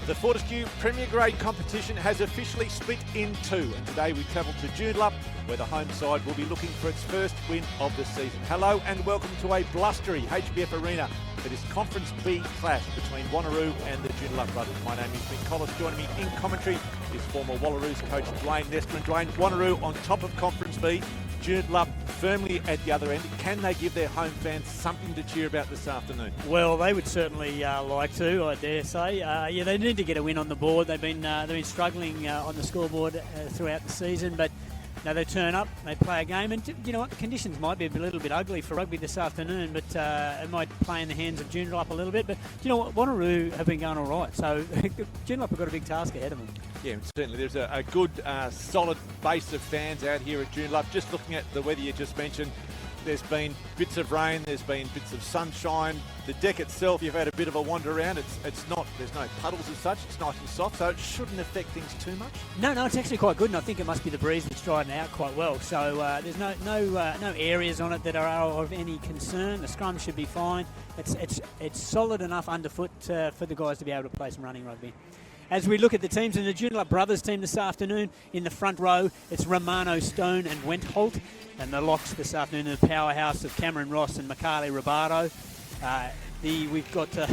The Fortescue Premier Grade competition has officially split in two, and today we travel to Joondalup, where the home side will be looking for its first win of the season. Hello and welcome to a blustery HBF arena for this Conference B clash between Wanneroo and the Joondalup brothers. My name is Mick Collis. Joining me in commentary is former Wallaroos coach Dwayne Nestor. And Dwayne, Wanneroo on top of Conference B, Joondalup firmly at the other end. Can they give their home fans something to cheer about this afternoon? Well, they would certainly like to, I dare say. They need to get a win on the board. They've been struggling on the scoreboard throughout the season, but no, they turn up, they play a game, and you know what, the conditions might be a little bit ugly for rugby this afternoon, but it might play in the hands of Joondalup a little bit. But you know what, Wanneroo have been going all right, so Joondalup have got a big task ahead of them. Yeah, certainly. There's a good, solid base of fans out here at Joondalup. Just looking at the weather you just mentioned, there's been bits of rain, there's been bits of sunshine. The deck itself, you've had a bit of a wander around. It's not, there's no puddles as such. It's nice and soft, so it shouldn't affect things too much. No, it's actually quite good, and I think it must be the breeze that's drying out quite well. So there's no areas on it that are of any concern. The scrum should be fine. It's solid enough underfoot for the guys to be able to play some running rugby. As we look at the teams in the Joondalup brothers team this afternoon, in the front row, it's Romano, Stone and Wentholt. And the locks this afternoon, the powerhouse of Cameron Ross and Mikhaili Robato. We've got a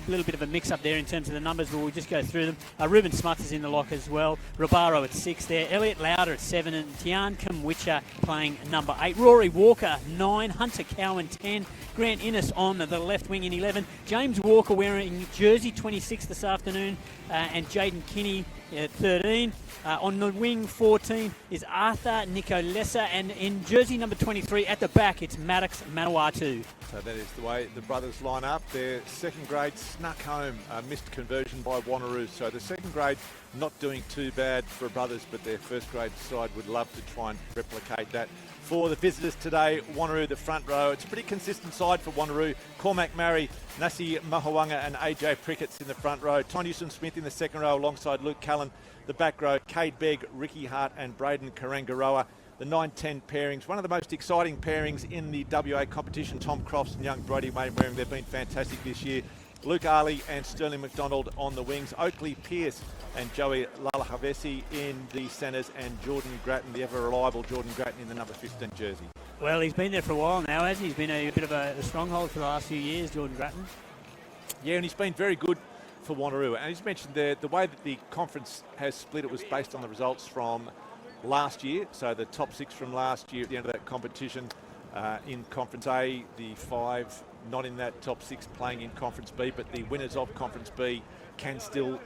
little bit of a mix-up there in terms of the numbers, but we'll just go through them. Ruben Smuts is in the lock as well. Robaro at 6 there. Elliot Lauder at 7. And Tian Kumwitcha playing number 8. Rory Walker, 9. Hunter Cowan, 10. Grant Innes on the left wing in 11. James Walker wearing jersey 26 this afternoon. And Jaden Kinney at 13. On the wing, 14 is Arthur Nicolesa. And in jersey number 23 at the back, it's Maddox Manawatu. So that is the way the brothers line up. Their second grade snuck home a missed conversion by Wanneroo. So the second grade not doing too bad for brothers, but their first grade side would love to try and replicate that. For the visitors today, Wanneroo, the front row. It's a pretty consistent side for Wanneroo. Cormac Murray, Nasi Mahawanga and AJ Prickett's in the front row. Tonyson Smith in the second row alongside Luke Callan. The back row, Cade Begg, Ricky Hart and Braden Karangaroa. The 9-10 pairings, one of the most exciting pairings in the WA competition. Tom Crofts and young Brody Waring, they've been fantastic this year. Luke Ali and Sterling McDonald on the wings. Oakley Pearce and Joey Lalahavesi in the centres, and Jordan Grattan, the ever-reliable Jordan Grattan, in the number 15 jersey. Well, he's been there for a while now, hasn't he? He's been a bit of a stronghold for the last few years, Jordan Grattan. Yeah, and he's been very good for Wanneroo. And he's mentioned the way that the conference has split, it was based on the results from last year. So the top 6 from last year at the end of that competition in Conference A, the 5 not in that top 6 playing in Conference B, but the winners of Conference B can still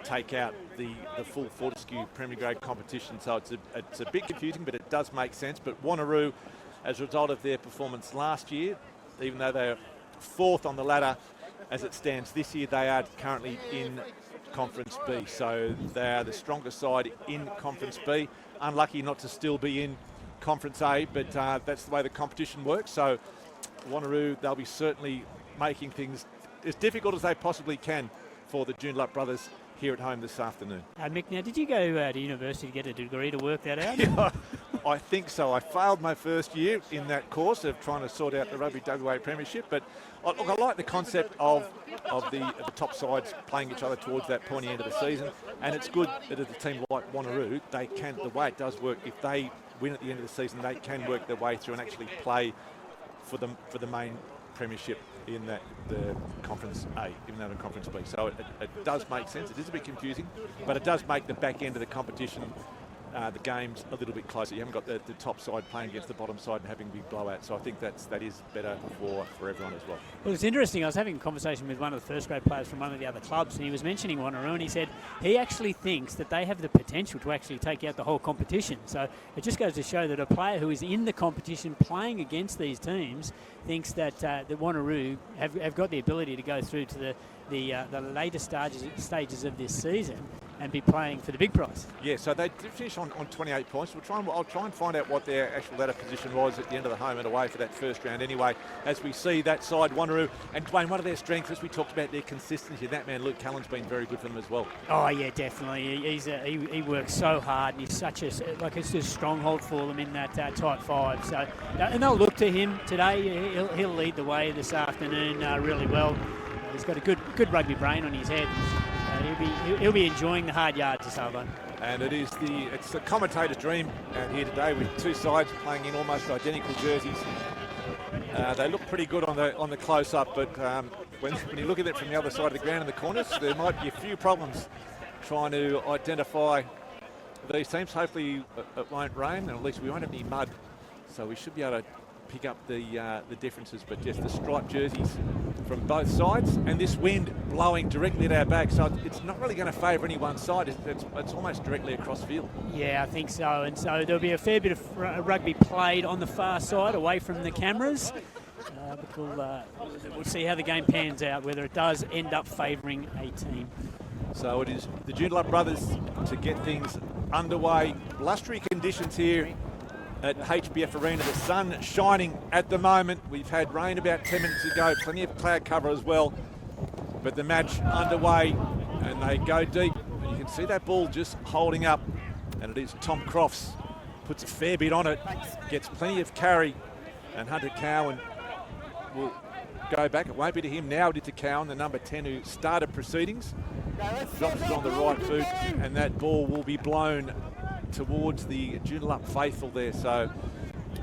take out the full Fortescue Premier Grade competition. So it's a bit confusing, but it does make sense. But Wanneroo, as a result of their performance last year, even though they're 4th on the ladder as it stands this year, they are currently in Conference B. So they are the strongest side in Conference B. Unlucky not to still be in Conference A, but that's the way the competition works. So Wanneroo, they'll be certainly making things as difficult as they possibly can for the Joondalup brothers here at home this afternoon. Mick, now did you go to university to get a degree to work that out? Yeah, I think so. I failed my first year in that course of trying to sort out the Rugby WA Premiership, but look, I like the concept of the top sides playing each other towards that pointy end of the season, and it's good that at a team like Wanneroo, they can, the way it does work, if they win at the end of the season, they can work their way through and actually play for the main premiership in the Conference A, even though in Conference B. So it does make sense. It is a bit confusing, but it does make the back end of the competition, the games, a little bit closer. You haven't got the top side playing against the bottom side and having big blowouts. So I think that is better for everyone as well. Well, it's interesting. I was having a conversation with one of the first grade players from one of the other clubs, and he was mentioning Wanneroo, and he said he actually thinks that they have the potential to actually take out the whole competition. So it just goes to show that a player who is in the competition playing against these teams thinks that the Wanneroo have got the ability to go through to the later stages of this season and be playing for the big prize. Yeah, so they did finish on 28 points. I'll try and find out what their actual ladder position was at the end of the home and away for that first round anyway, as we see that side, Wanneroo. And Dwayne, one of their strengths, as we talked about their consistency, that man Luke Callan's been very good for them as well. Oh yeah, definitely. He works so hard, and he's such it's a stronghold for them in that tight 5. So, and they'll look to him today. He'll lead the way this afternoon really well. He's got a good rugby brain on his head. he'll be enjoying the hard yards this over. And it's the commentator's dream out here today with two sides playing in almost identical jerseys. They look pretty good on the close-up, but when you look at it from the other side of the ground in the corners, there might be a few problems trying to identify these teams. Hopefully it won't rain, and at least we won't have any mud, so we should be able to pick up the differences. But just the striped jerseys from both sides, and this wind blowing directly at our back, so it's not really going to favour any one side. It's almost directly across field. Yeah, I think so. And so there'll be a fair bit of rugby played on the far side, away from the cameras. But we'll see how the game pans out, whether it does end up favouring a team. So it is the Joondalup brothers to get things underway. Blustery conditions here at HBF Arena. The sun shining at the moment. We've had rain about 10 minutes ago, plenty of cloud cover as well. But the match underway, and they go deep. And you can see that ball just holding up, and it is Tom Crofts. Puts a fair bit on it, gets plenty of carry, and Hunter Cowan will go back. It won't be to him now, it is to Cowan, the number 10 who started proceedings. Drops it on the right boot, and that ball will be blown towards the Joondalup faithful there. So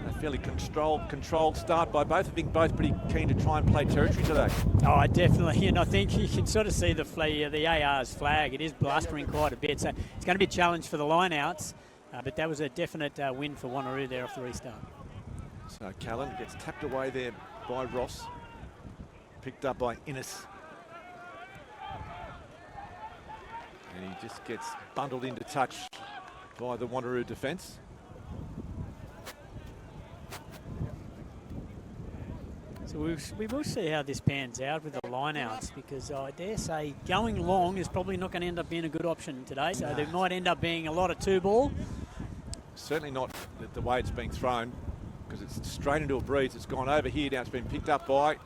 a fairly controlled start by both. I think both pretty keen to try and play territory today. Oh, definitely. And I think you can sort of see the AR's flag. It is blustering quite a bit. So it's going to be a challenge for the line-outs. But that was a definite win for Wanneroo there off the restart. So Callan gets tapped away there by Ross. Picked up by Innes. And he just gets bundled into touch by the Wanneroo defence. So we will see how this pans out with the line-outs, because I dare say going long is probably not going to end up being a good option today. So there might end up being a lot of two-ball. Certainly not the way it's being thrown, because it's straight into a breeze. It's gone over here now. It's been picked up by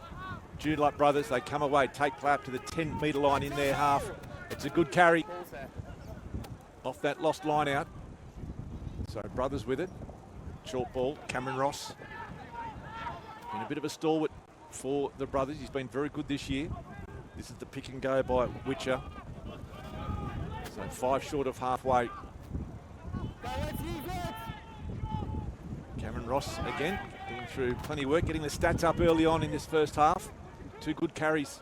Joondalup brothers. They come away, take play up to the 10-metre line in their half. It's a good carry off that lost line out. So brothers with it. Short ball, Cameron Ross. Been a bit of a stalwart for the brothers. He's been very good this year. This is the pick and go by Witcher. So 5 short of halfway. Cameron Ross again, doing through plenty of work, getting the stats up early on in this first half. 2 good carries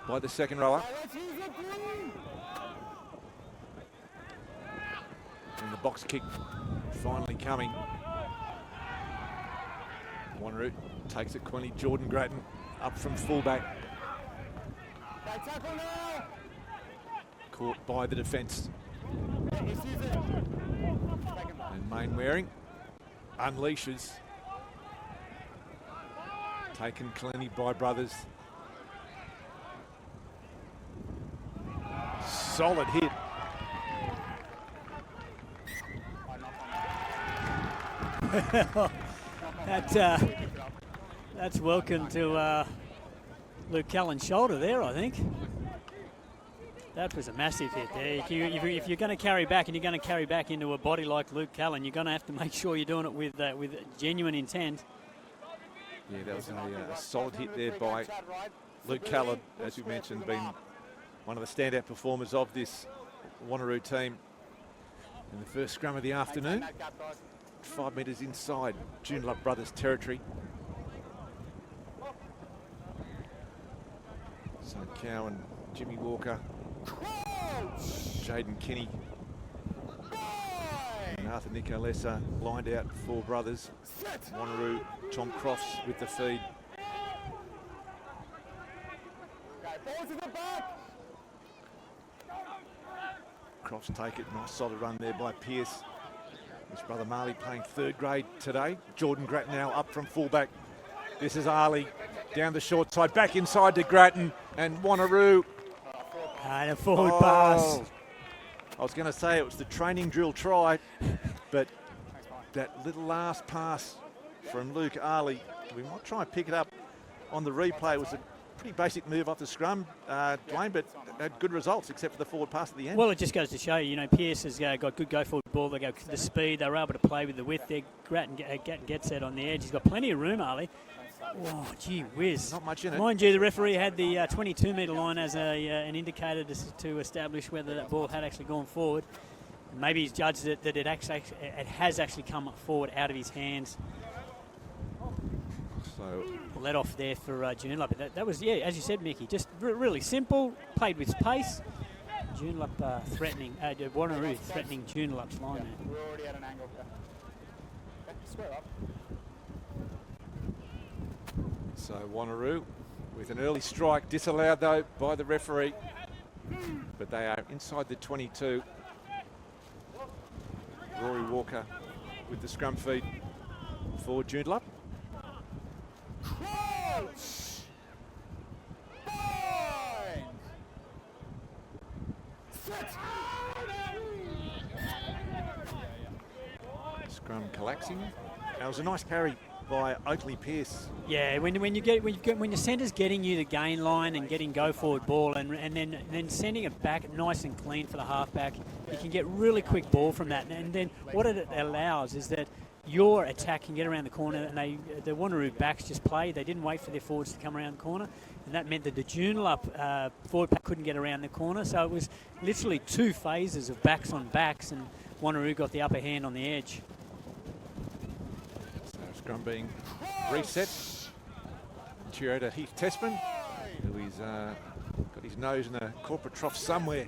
by the second rower. And the box kick finally coming. Wanneroo takes it quickly. Jordan Grattan up from fullback. Caught by the defence. And Main Waring unleashes. Taken cleanly by brothers. Solid hit. That's welcome to Luke Callan's shoulder there, I think. That was a massive hit there. If you're going to carry back, and you're going to carry back into a body like Luke Callan, you're going to have to make sure you're doing it with genuine intent. Yeah, that was a solid hit there by Luke Callan, as we mentioned, been one of the standout performers of this Wanneroo team in the first scrum of the afternoon. 5 metres inside Joondalup brothers territory. So Cowan, Jimmy Walker, Jaden Kinney, and Arthur Nicolessa lined out for brothers. Wanneroo, Tom Crofts with the feed. Crofts take it, nice solid run there by Pearce. His brother Marley playing 3rd grade today. Jordan Grattan now up from fullback. This is Ali down the short side, back inside to Grattan, and Wanneroo. And a forward pass. I was going to say it was the training drill try, but that little last pass from Luke Ali, we might try and pick it up on the replay. It was a pretty basic move off the scrum, Dwayne, but had good results except for the forward pass at the end. Well, it just goes to show you, Pearce has got good go forward ball. They go the speed. They were able to play with the width there. Grattan gets that on the edge. He's got plenty of room, Ali. Oh, gee whiz. Not much in it. Mind you, the referee had the 22-metre line as an indicator to establish whether that ball had actually gone forward. And maybe he's judged it that it has actually come forward out of his hands. So Let off there for Joondalup. That was, yeah, as you said, Mickey, just really simple, played with pace. Joondalup threatening, Wanneroo threatening Joondalup's line there. We're already at an angle. Okay, square up. So Wanneroo with an early strike, disallowed though by the referee. But they are inside the 22. Rory Walker with the scrum feed for Joondalup. Crouch! Bind! Set! Scrum collapsing. That was a nice carry by Oakley Pearce. Yeah, when your centre's getting you the gain line and getting go forward ball and then sending it back nice and clean for the halfback, you can get really quick ball from that. And then what it allows is that your attack can get around the corner, and the Wanneroo backs just played. They didn't wait for their forwards to come around the corner, and that meant that the Joondalup forward pack couldn't get around the corner. So it was literally two phases of backs on backs, and Wanneroo got the upper hand on the edge. So scrum being reset. Cheer to Heath Tessman, who is got his nose in a corporate trough somewhere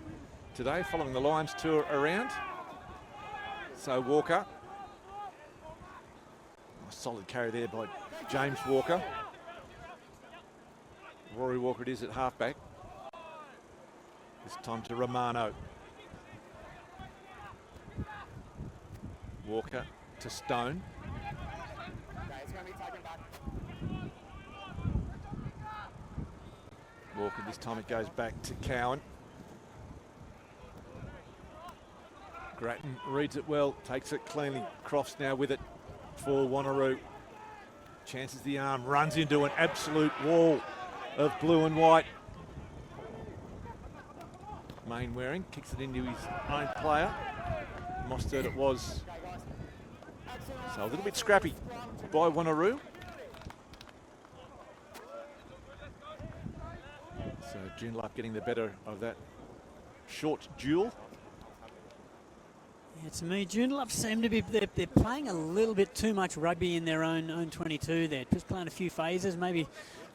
today, following the Lions tour around. So Walker. Solid carry there by James Walker. Rory Walker it is at halfback. This time to Romano. Walker to Stone. Okay, it's going to be taken back. Walker, this time it goes back to Cowan. Grattan reads it well, takes it cleanly. Crofts now with it for Wanneroo. Chances the arm, runs into an absolute wall of blue and white. Mainwaring kicks it into his own player. Mostert it was. So a little bit scrappy by Wanneroo. So Joondalup getting the better of that short duel. Yeah, to me, Joondalup seem to be they're playing a little bit too much rugby in their own 22. They're just playing a few phases. Maybe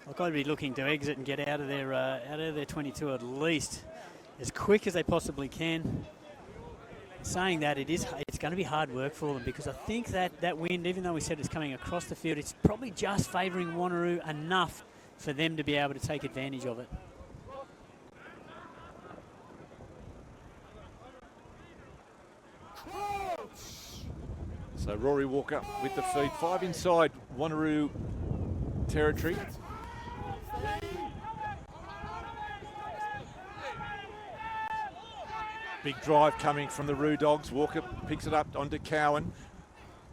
I've got to be looking to exit and get out of their 22 at least as quick as they possibly can. Saying that, it's going to be hard work for them, because I think that wind, even though we said it's coming across the field, it's probably just favouring Wanneroo enough for them to be able to take advantage of it. So Rory Walker with the feed, 5 inside Wanneroo territory. Big drive coming from the Roo Dogs. Walker picks it up onto Cowan.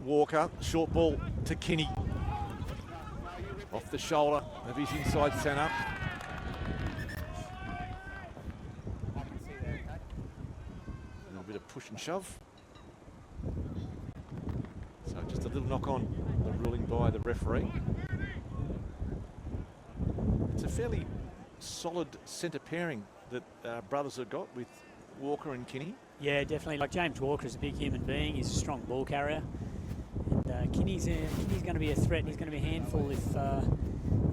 Walker, short ball to Kinney. Off the shoulder of his inside centre. A little bit of push and shove. So just a little knock on the ruling by the referee. It's a fairly solid centre pairing that brothers have got with Walker and Kinney. Yeah, definitely. Like, James Walker is a big human being. He's a strong ball carrier. And Kinney's going to be a threat, and he's going to be a handful if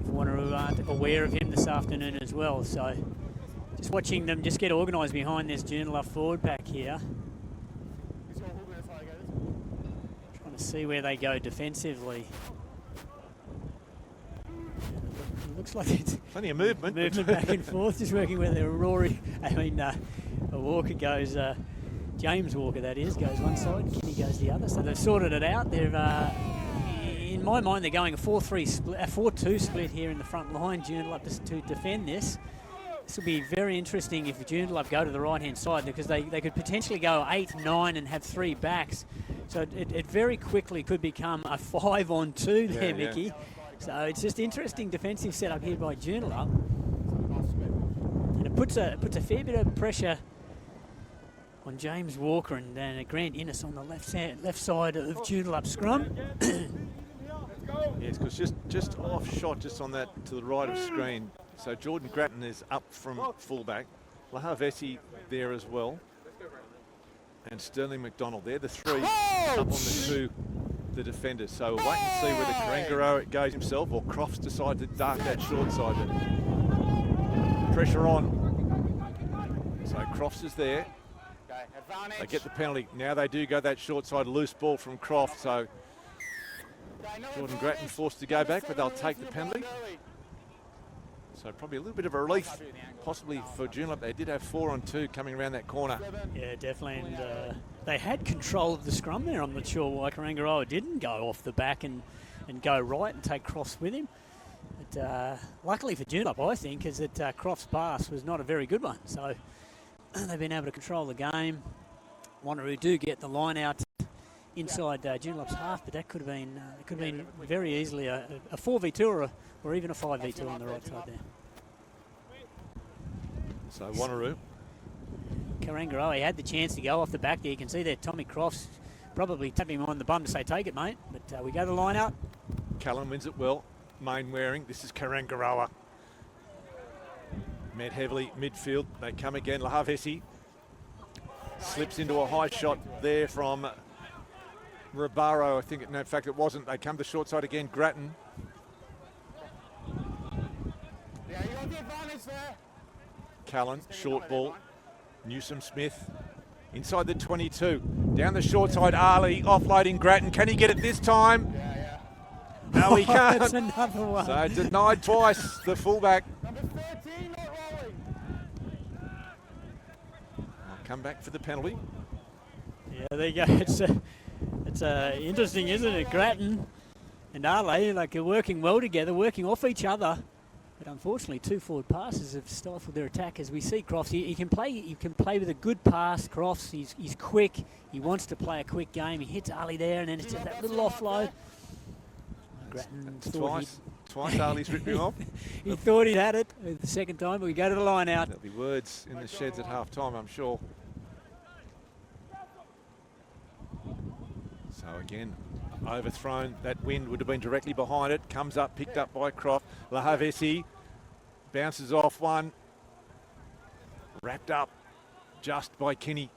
Wanneroo aren't aware of him this afternoon as well. So just watching them just get organised behind this Joondalup forward pack here. Trying to see where they go defensively. It looks like it's plenty of movement. Movement back and forth, just working where Walker goes, James Walker that is, goes one side, Kinney goes the other. So they've sorted it out. They've, in my mind, they're going a 4-3 split, a 4-2 split here in the front line, Joondalup, to defend this. This will be very interesting if Joondalup go to the right-hand side, because they could potentially go 8-9 and have 3 backs. So it very quickly could become a 5-on-2 there, yeah, Mickey. Yeah. So it's just interesting defensive setup here by Joondalup. And it puts a fair bit of pressure on James Walker and Grant Innes on the left side of Joondalup scrum. Yes, because just off shot, just on that to the right of screen. So Jordan Grattan is up from fullback. Lahavesi there as well. And Sterling McDonald. They're the three up on the two, the defenders. So we'll wait and see whether Karangaroo goes himself or Crofts decide to dart that short side. Pressure on. So Crofts is there. They get the penalty. Now they do go that short side, loose ball from Crofts. So Jordan Grattan forced to go back, but they'll take the penalty. So probably a little bit of a relief, possibly for Joondalup. They did have 4 on 2 coming around that corner. Yeah, definitely. And they had control of the scrum there. I'm not sure why Karangaroo didn't go off the back and go right and take Crofts with him. But luckily for Joondalup, I think, is that Crofts' pass was not a very good one. So they've been able to control the game. Wanneroo do get the line out inside Joondalup's half, but that could have been very easily a 4v2 or even a 5v2 on the right side there. So Wanneroo. Karangaroo had the chance to go off the back there. You can see there Tommy Crofts probably tapping him on the bum to say, take it, mate. But we go the line out. Callan wins it well. Main wearing. This is Karangaroo. Met heavily midfield. They come again. Lahavesi slips into a high shot there from Ribaro. I think, no, in fact, it wasn't. They come to short side again. Grattan. Yeah, you got the advantage there. Callan, short ball. Newsom Smith inside the 22. Down the short side, Ali offloading Grattan. Can he get it this time? Yeah. No, he can't. That's another one. So denied twice, the fullback. Number 13 not rolling. I'll come back for the penalty. Yeah, there you go. It's interesting, isn't it? Grattan and Ali like are working well together, working off each other. But unfortunately, 2 forward passes have stifled their attack. As we see, Crofts, he can play with a good pass. Crofts, he's quick. He wants to play a quick game. He hits Ali there, and then it's just that little offload. Grattan Twice Ali's ripped him off. He thought he had it the second time, but we go to the line out. There'll be words in the sheds at half time, I'm sure. So again, overthrown. That wind would have been directly behind it. Comes up, picked up by Croft. Lahavesi bounces off one. Wrapped up just by Kinney.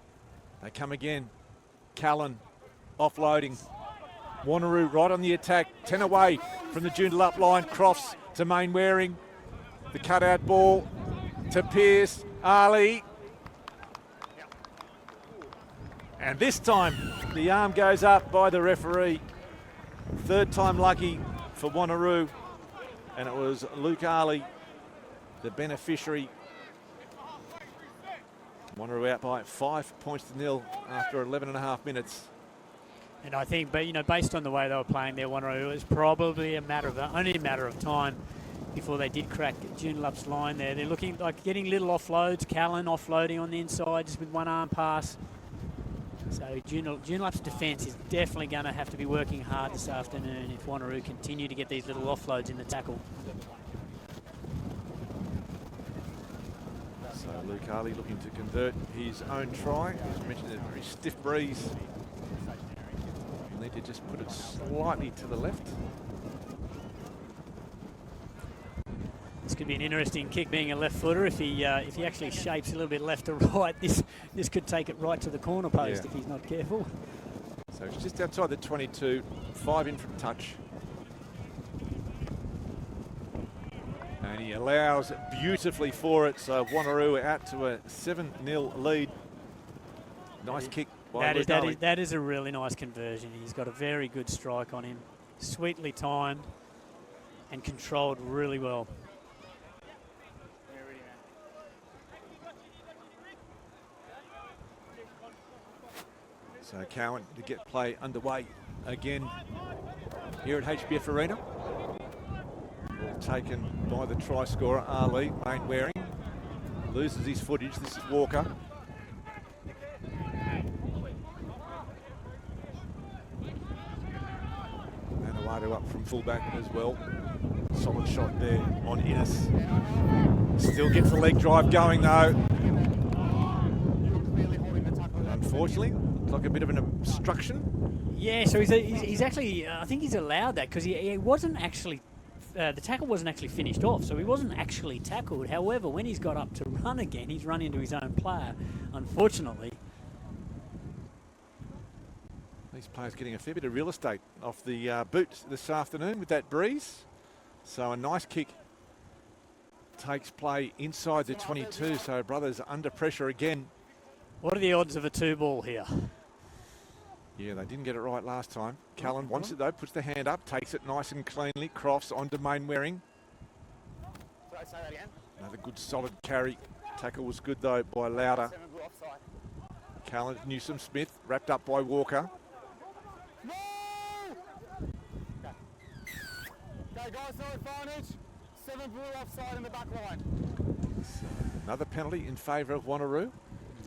They come again. Callan offloading. Wanneroo right on the attack. 10 away from the Joondalup line. Crofts to Main Wearing. The cutout ball to Pearce. Ali. And this time the arm goes up by the referee. Third time lucky for Wanneroo. And it was Luke Ali, the beneficiary. Wanneroo out by 5 points to 0 after 11.5 minutes. And I think, but based on the way they were playing there, Wanneroo, it was probably only a matter of time before they did crack Joondalup's line there. They're looking like getting little offloads. Callan offloading on the inside just with one arm pass. So Joondalup's defence is definitely going to have to be working hard this afternoon if Wanneroo continue to get these little offloads in the tackle. So Luke Ali looking to convert his own try. As mentioned, a very stiff breeze. You'll need to just put it slightly to the left. This could be an interesting kick, being a left footer. If he actually shapes a little bit left to right, this could take it right to the corner post if he's not careful. So it's just outside the 22, 5 in from touch. And he allows beautifully for it. So Wanneroo out to a 7-0 lead. Nice kick by Luke Ali. That is a really nice conversion. He's got a very good strike on him. Sweetly timed and controlled really well. So Cowan to get play underway again here at HBF Arena. Ball taken by the try scorer, Ali. Main Wearing loses his footage. This is Walker. And Awadu up from fullback as well. Solid shot there on Innes. Still gets the leg drive going though. Unfortunately, Looked like a bit of an obstruction. Yeah, so he's actually, I think he's allowed that because he wasn't actually, the tackle wasn't actually finished off, so he wasn't actually tackled. However, when he's got up to run again, he's run into his own player, unfortunately. These players getting a fair bit of real estate off the boot this afternoon with that breeze. So a nice kick takes play inside the 22, so Brothers under pressure again. What are the odds of a 2-ball here? Yeah, they didn't get it right last time. Callan wants it though, puts the hand up, takes it nice and cleanly. Crofts onto Mainwaring. Another good solid carry. Tackle was good though by Lauder. Callan, Newsom Smith, wrapped up by Walker. Okay, guys, no advantage. 7 blue offside in the back line. Another penalty in favour of Wanneroo.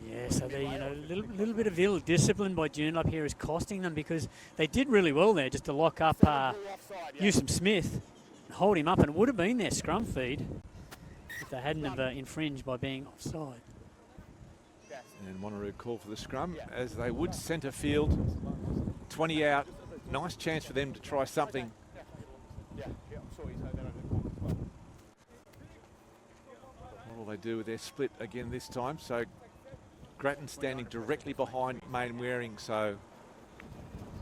Yeah, so they, a little bit of ill discipline by Joondalup here is costing them because they did really well there just to lock up Newsom Smith and hold him up, and it would have been their scrum feed if they hadn't have infringed by being offside. And Wanneroo call for the scrum as they would centre field. 20 out. Nice chance for them to try something. What will they do with their split again this time? So Grattan standing directly behind Mainwaring, so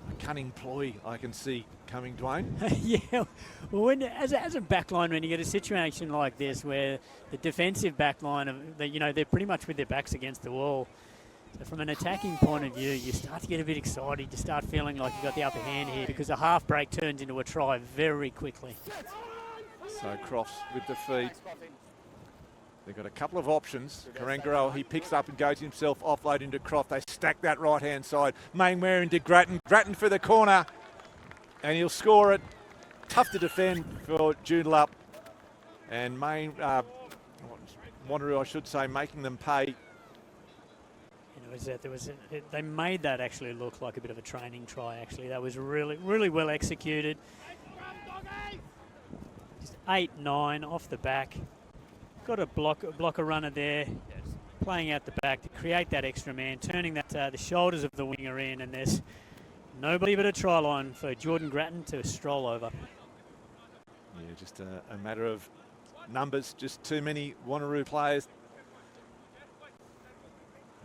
a cunning ploy I can see coming, Dwayne. Yeah, well, as a backline, when you get a situation like this where the defensive backline, they're pretty much with their backs against the wall. So from an attacking point of view, you start to get a bit excited. You start feeling like you've got the upper hand here because a half break turns into a try very quickly. So Crofts with the feed. They've got a couple of options. Karangaroo, he picks up and goes himself offload into Croft. They stack that right-hand side. Mainwaring to Grattan. Grattan for the corner. And he'll score it. Tough to defend for Joondalup. And Wanneroo, I should say, making them pay. They made that actually look like a bit of a training try, actually. That was really, really well executed. Just 8-9 off the back. Got a blocker runner there, playing out the back to create that extra man, turning that the shoulders of the winger in, and there's nobody but a try line for Jordan Grattan to stroll over. Yeah, just a matter of numbers, just too many Wanneroo players.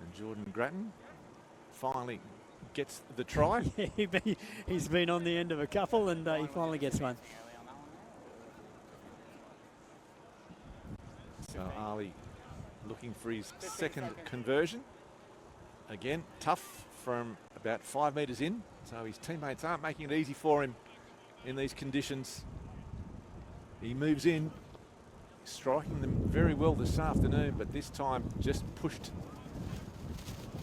And Jordan Grattan finally gets the try. Yeah, he's been on the end of a couple, and he finally gets one. So Ali looking for his second conversion. Again, tough from about 5 metres in. So his teammates aren't making it easy for him in these conditions. He moves in, striking them very well this afternoon, but this time just pushed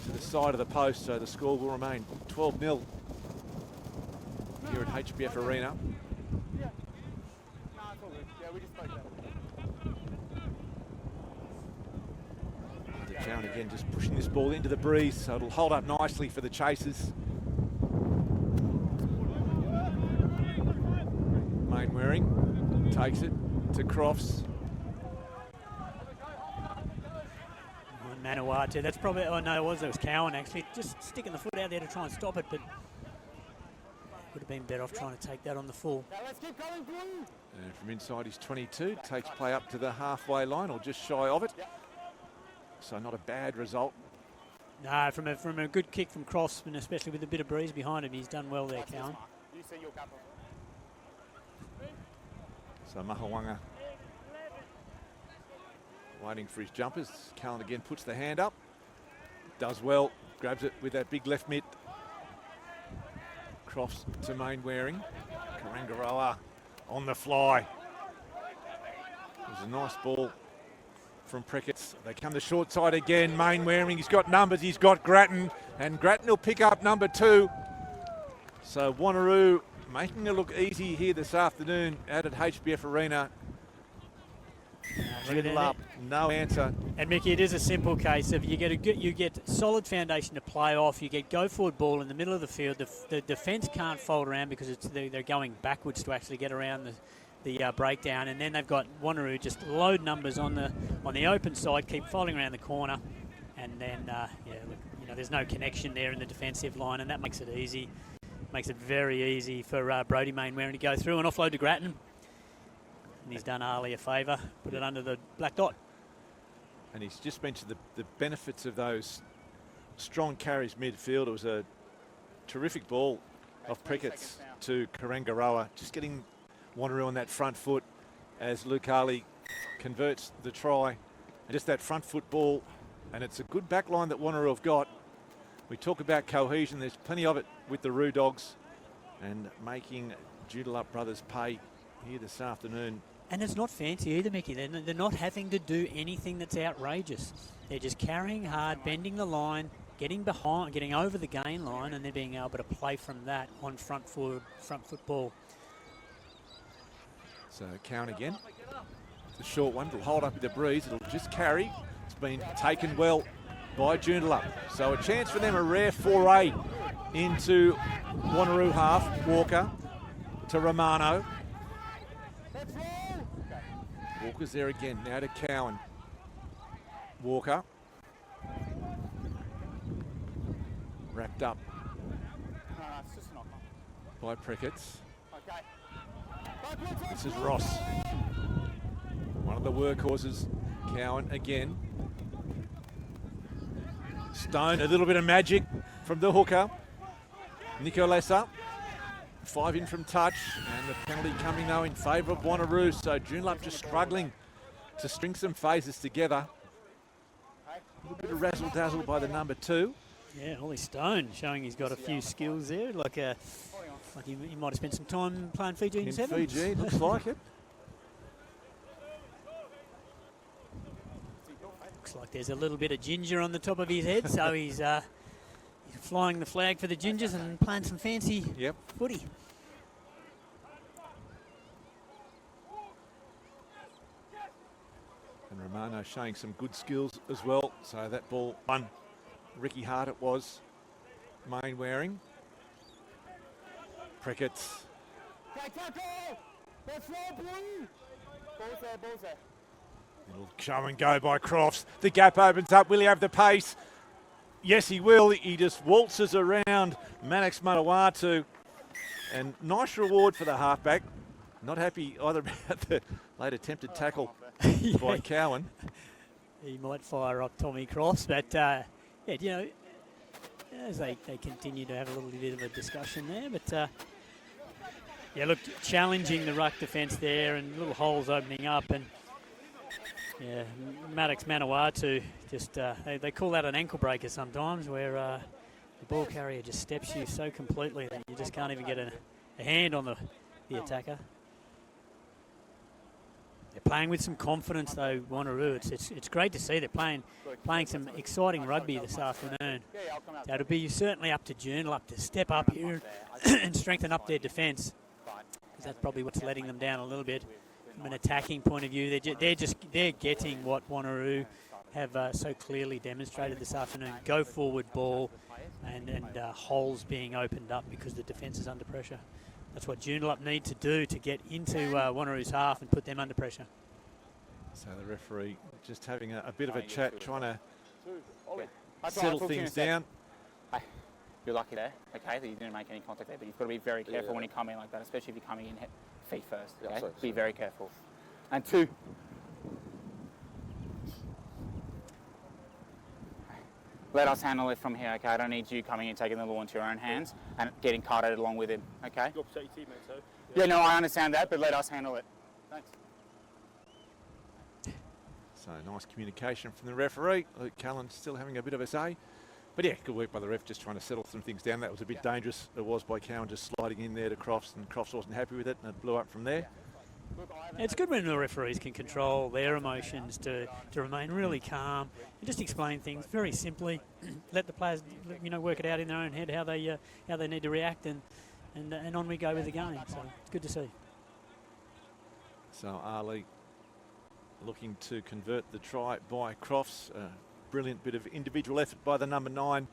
to the side of the post. So the score will remain 12-0 here at HBF Arena. Cowan again just pushing this ball into the breeze, so it'll hold up nicely for the chasers. Mainwaring takes it to Crofts. Manawatu, that's probably, oh no, it was Cowan actually, just sticking the foot out there to try and stop it, but would have been better off trying to take that on the full. And from inside his 22, takes play up to the halfway line, or just shy of it. So not a bad result. No, from a good kick from Crofts, and especially with a bit of breeze behind him, he's done well there, Cowan. So Mahawanga waiting for his jumpers. Callan again puts the hand up. Does well, grabs it with that big left mitt. Crofts to Mainwaring. Karangaroa on the fly. It was a nice ball from Pricketts. They come the short side again. Mainwaring, he's got numbers, he's got Grattan, and Grattan will pick up number 2. So Wanneroo making it look easy here this afternoon out at HBF Arena. Joondalup, no answer. And Mickey, it is a simple case of you get solid foundation to play off. You get go forward ball in the middle of the field. The defence can't fold around because they're going backwards to actually get around the breakdown, and then they've got Wanneroo just load numbers on the open side, keep folding around the corner, and then there's no connection there in the defensive line, and that makes it easy. Makes it very easy for Brody Mainwaring to go through and offload to Grattan. And he's done Ali a favour, put it under the black dot. And he's just mentioned the benefits of those strong carries midfield. It was a terrific ball off Prickett's to Karangaroa, just getting Wanneroo on that front foot as Luke Ali converts the try. And just that front foot ball, and it's a good back line that Wanneroo have got. We talk about cohesion, there's plenty of it with the Roo Dogs, and making Joondalup brothers pay here this afternoon. And it's not fancy either, Mickey. They're not having to do anything that's outrageous. They're just carrying hard, bending the line, getting behind, getting over the gain line, and they're being able to play from that on front foot ball. So Cowan again. The short one, it'll hold up with the breeze. It'll just carry. It's been taken well by Joondalup. So a chance for them, a rare foray into Wanneroo half. Walker to Romano. Walker's there again, now to Cowan. Walker. Wrapped up by Prickett's. This is Ross. One of the workhorses. Cowan again. Stone, a little bit of magic from the hooker. Nicolesa. 5 in from touch, and the penalty coming though in favour of Wanneroo. So Joondalup just struggling to string some phases together. A little bit of razzle-dazzle by the number 2. Yeah, Ollie Stone showing he's got a few skills there. Like he might have spent some time playing Fiji in 7. Fiji, looks like it. Looks like there's a little bit of ginger on the top of his head, so he's flying the flag for the Gingers and playing some fancy footy. And Romano showing some good skills as well. So that ball won. Ricky Hart it was. Mainwaring. Prickett's. It'll show and go by Crofts. The gap opens up. Will he have the pace? Yes, he will. He just waltzes around Mannix Manawatu. And nice reward for the halfback. Not happy either about the late attempted tackle by Cowan. He might fire up Tommy Crofts, but as they continue to have a little bit of a discussion there. But look, challenging the ruck defence there and little holes opening up. And Maddox Manawatu, just they call that an ankle breaker sometimes, where the ball carrier just steps you so completely that you just can't even get a hand on the attacker. They're playing with some confidence though, Wanneroo. It's great to see they're playing some exciting rugby this afternoon. So it'll be certainly up to Joondalup to step up here and strengthen up their defence, because that's probably what's letting them down a little bit. From an attacking point of view, they're getting what Wanneroo have so clearly demonstrated this afternoon: go forward ball and holes being opened up because the defence is under pressure. That's what Joondalup need to do to get into Wanneroo's half and put them under pressure. So the referee just having a bit of a chat, trying to settle things down. You're lucky there, okay, that you didn't make any contact there, but you've got to be very careful when you come in like that, especially if you're coming in feet first, okay? Be very careful. And 2. Let us handle it from here, okay? I don't need you coming in, taking the law into your own hands and getting carted along with him, okay? You upset your teammate, so. Yeah, no, I understand that, but let us handle it. Thanks. So nice communication from the referee. Luke Cullen still having a bit of a say. But yeah, good work by the ref, just trying to settle some things down. That was a bit dangerous. It was by Cowan just sliding in there to Crofts, and Crofts wasn't happy with it, and it blew up from there. It's good when the referees can control their emotions to remain really calm and just explain things very simply. Let the players, work it out in their own head how they need to react, and on we go with the game. So it's good to see. So Ali looking to convert the try by Crofts. Brilliant bit of individual effort by the number 9.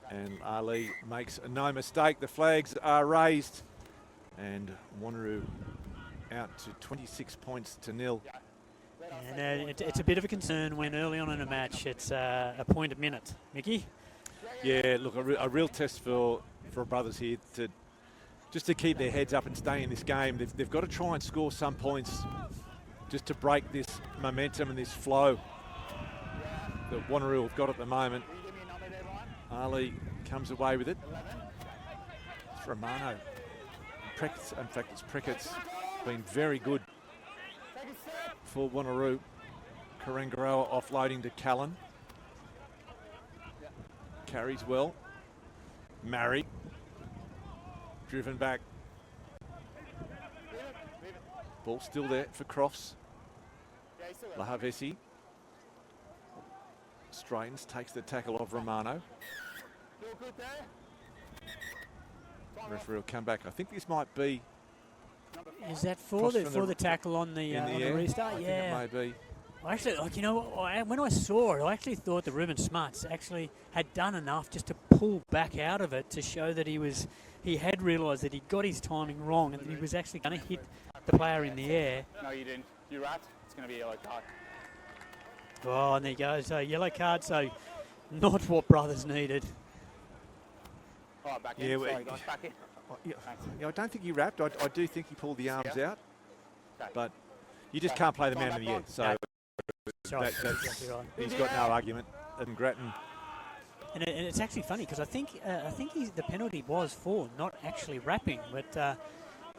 And Ali makes no mistake. The flags are raised. And Wanneroo out to 26 points to 0. And it's a bit of a concern when early on in a match it's a point a minute. Mickey? Yeah, look, a real test for brothers here just to keep their heads up and stay in this game. They've got to try and score some points just to break this momentum and this flow that Wanneroo have got at the moment. Ali comes away with it. It's Romano. In fact, it's Prickett's been very good for Wanneroo. Karangaroa offloading to Callan. Carries well. Marry. Driven back. Ball still there for Crofts. Lahavesi. Straightens, takes the tackle of Romano. Referee will come back. I think this might be. Is that for the tackle on the restart? Yeah, it may be. Actually, like, you know, when I saw it, I actually thought that Ruben Smuts actually had done enough just to pull back out of it to show that he had realised that he got his timing wrong and that he was actually going to hit the player in the air. No, you didn't. You're right. It's going to be a yellow card. Oh, and there you go. So yellow card. So not what brothers needed. Oh, back in. Sorry, guys, back in. I don't think he wrapped. I do think he pulled the arms out, but you just can't play the man in the air. So that's exactly right. He's got no argument. And Grattan. And it's actually funny because I think the penalty was for not actually wrapping, but I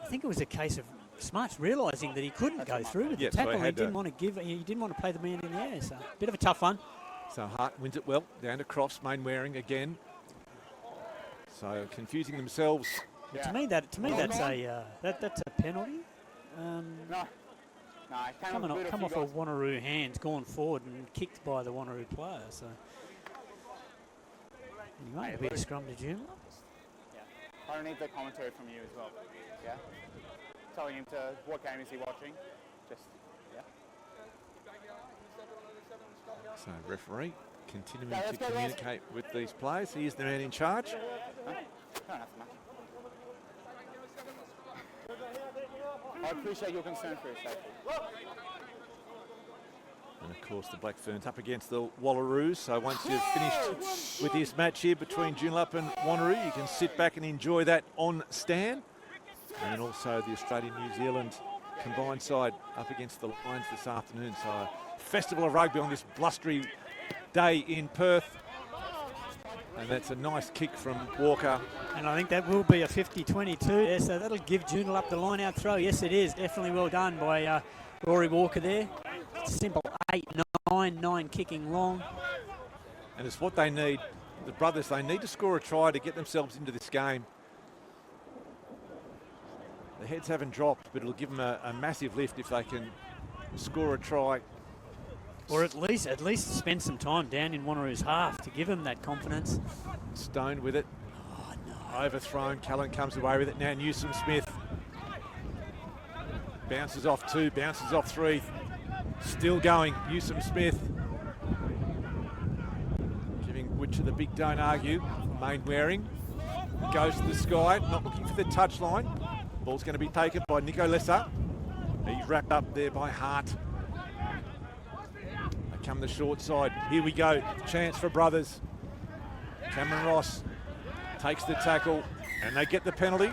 think it was a case of Smarts realising that he couldn't go through with the tackle. So he didn't want to play the man in the air. So a bit of a tough one. So Hart wins it well. Down to Crofts, main wearing again. So confusing themselves. Yeah. To me that's a penalty. Come off a Wanneroo hands, gone forward and kicked by the Wanneroo player. So you might be a scrum to Joondalup. Yeah. I don't need the commentary from you as well. Yeah. Telling him what game is he watching. Just So referee continuing to communicate with these players. He is the man in charge. I appreciate your concern for his safety. And of course the Black Ferns up against the Wallaroos. So once you've finished with this match here between Joondalup and Wanneroo, you can sit back and enjoy that on Stan. And also the Australia-New Zealand combined side up against the Lions this afternoon. So a festival of rugby on this blustery day in Perth. And that's a nice kick from Walker. And I think that will be a 50-22. Yeah, so that'll give Joondalup the line-out throw. Yes, it is. Definitely well done by Rory Walker there. Simple 8-9 kicking long. And it's what they need. The brothers, they need to score a try to get themselves into this game. The heads haven't dropped, but it'll give them a massive lift if they can score a try. Or at least spend some time down in Wanneroo's half to give him that confidence. Stone with it. Oh, no. Overthrown. Callan comes away with it. Now Newsom Smith. Bounces off 2, bounces off 3. Still going. Newsom Smith. Giving Witcher the big don't argue. Main wearing. Goes to the sky. Not looking for the touchline. Ball's going to be taken by Nico Lesser. He's wrapped up there by Hart. Come the short side. Here we go. Chance for brothers. Cameron Ross takes the tackle and they get the penalty.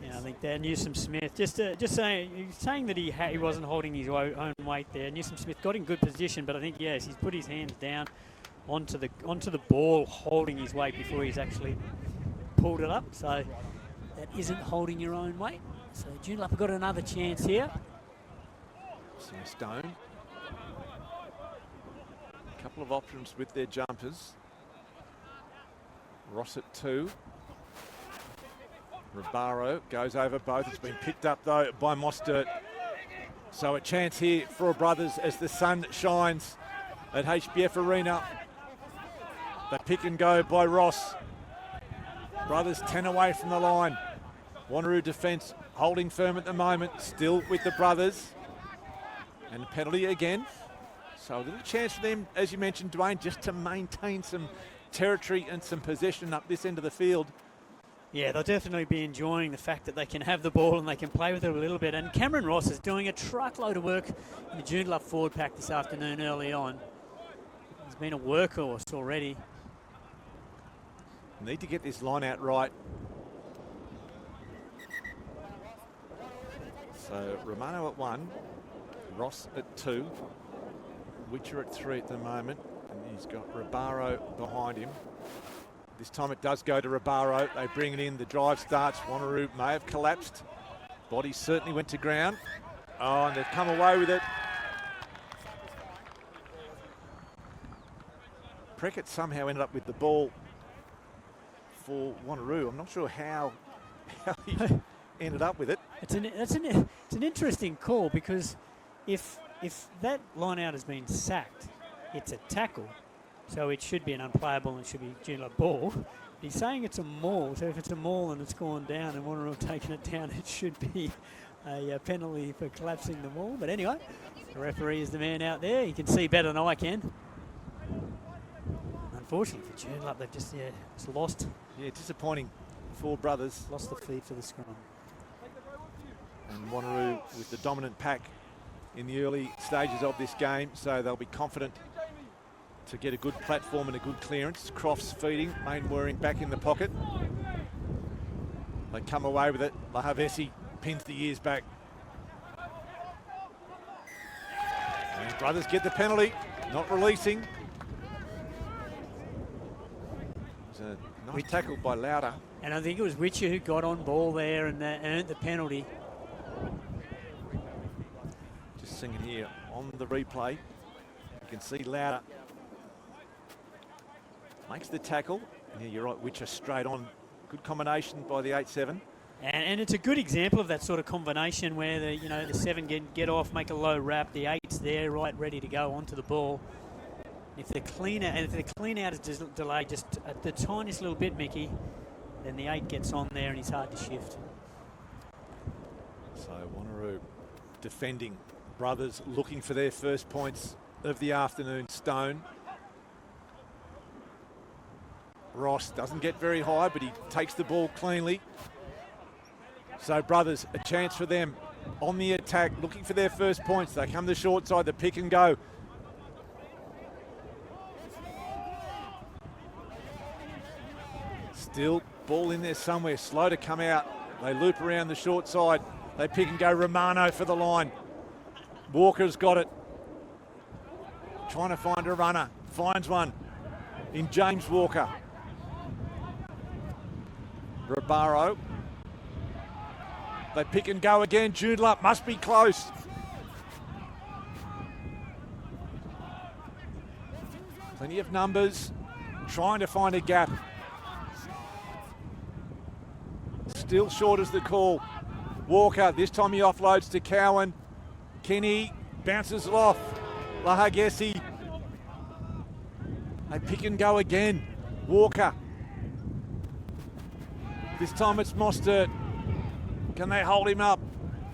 Yeah, I think there Newsom Smith just saying that he wasn't holding his own weight there. Newsom Smith got in good position, but I think yes, he's put his hands down onto the ball, holding his weight before he's actually pulled it up. So that isn't holding your own weight. So Joondalup have got another chance here. So Stone. A couple of options with their jumpers. Ross at 2. Ribaro goes over both. It's been picked up though by Mostert. So a chance here for brothers as the sun shines at HBF Arena. The pick and go by Ross. Brothers 10 away from the line. Wanneroo defence holding firm at the moment, still with the brothers. And a penalty again. So a little chance for them, as you mentioned, Dwayne, just to maintain some territory and some possession up this end of the field. Yeah, they'll definitely be enjoying the fact that they can have the ball and they can play with it a little bit. And Cameron Ross is doing a truckload of work in the Joondalup forward pack this afternoon early on. He's been a workhorse already. Need to get this line out right. So Romano at 1, Ross at 2, Witcher at 3 at the moment, and he's got Ribaro behind him. This time it does go to Ribaro. They bring it in. The drive starts. Wanneroo may have collapsed. Body certainly went to ground. Oh, and they've come away with it. Prickett somehow ended up with the ball for Wanneroo. I'm not sure how he ended up with it. It's an interesting call, because if that line out has been sacked, it's a tackle. So it should be an unplayable and should be Joondalup ball. He's saying it's a maul, so if it's a maul and it's gone down and Wanneroo have taken it down, it should be a penalty for collapsing the maul. But anyway, the referee is the man out there. He can see better than I can. Unfortunately for Joondalup, they've just lost. Yeah, disappointing for Brothers. Lost the feed for the scrum. And Wanneroo with the dominant pack in the early stages of this game, so they'll be confident to get a good platform and a good clearance. Crofts feeding, Mainwaring back in the pocket. They come away with it. Lahavesi pins the ears back. And Brothers get the penalty, not releasing. It was a nice tackle by Lauder. And I think it was Witcher who got on ball there and earned the penalty. Just singing here on the replay. You can see Lauder makes the tackle. Yeah, you're right, Witcher straight on. Good combination by the 8-7. And it's a good example of that sort of combination where the 7 get off, make a low wrap, the 8's there, right, ready to go onto the ball. If the clean out is delayed just the tiniest little bit, Mickey, then the 8 gets on there and he's hard to shift. So Wanneroo defending. Brothers looking for their first points of the afternoon. Stone. Ross doesn't get very high, but he takes the ball cleanly. So Brothers, a chance for them on the attack, looking for their first points. They come to the short side, the pick and go. Still ball in there somewhere, slow to come out. They loop around the short side. They pick and go. Romano for the line. Walker's got it. Trying to find a runner. Finds one in James Walker. Ribaro. They pick and go again. Joondalup must be close. Plenty of numbers. Trying to find a gap. Still short as the call. Walker, this time he offloads to Cowan. Kenny bounces it off. Lahagesi. They pick and go again. Walker. This time it's Mostert. Can they hold him up?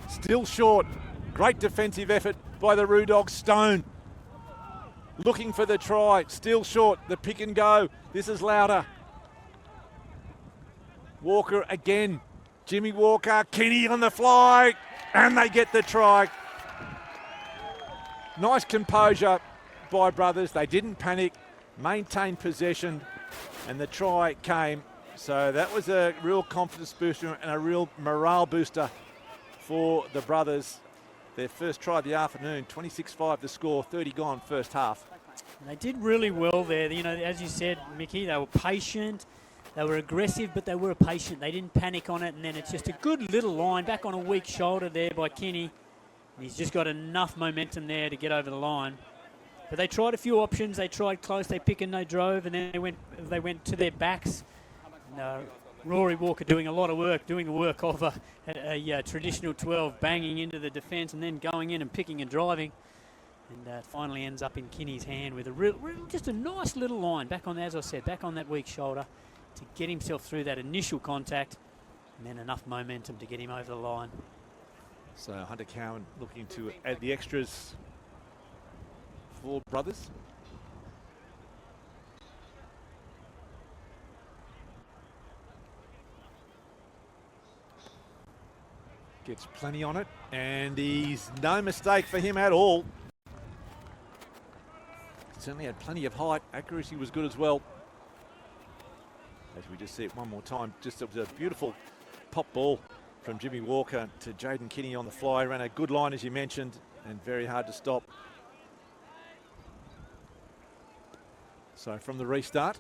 Still short. Great defensive effort by the Roo Dogs. Stone looking for the try. Still short. The pick and go. This is Lauder. Walker again. Jimmy Walker. Kenny on the fly. And they get the try. Nice composure by Brothers. They didn't panic. Maintained possession. And the try came. So that was a real confidence booster and a real morale booster for the Brothers. Their first try of the afternoon, 26-5 the score, 30 gone first half. And they did really well there. As you said, Mickey, they were patient, they were aggressive, but they were patient. They didn't panic on it, and then it's just a good little line back on a weak shoulder there by Kenny. And he's just got enough momentum there to get over the line. But they tried a few options. They tried close, they pick and they drove, and then they went to their backs. Rory Walker doing a lot of work, doing the work of a traditional 12, banging into the defence and then going in and picking and driving. And finally ends up in Kinney's hand with just a nice little line back on, as I said, back on that weak shoulder to get himself through that initial contact and then enough momentum to get him over the line. So Hunter Cowan looking to add the extras for Brothers. Gets plenty on it, and he's no mistake for him at all. Certainly had plenty of height. Accuracy was good as well. As we just see it one more time, just it was a beautiful pop ball from Jimmy Walker to Jaden Kinney on the fly. Ran a good line, as you mentioned, and very hard to stop. So from the restart,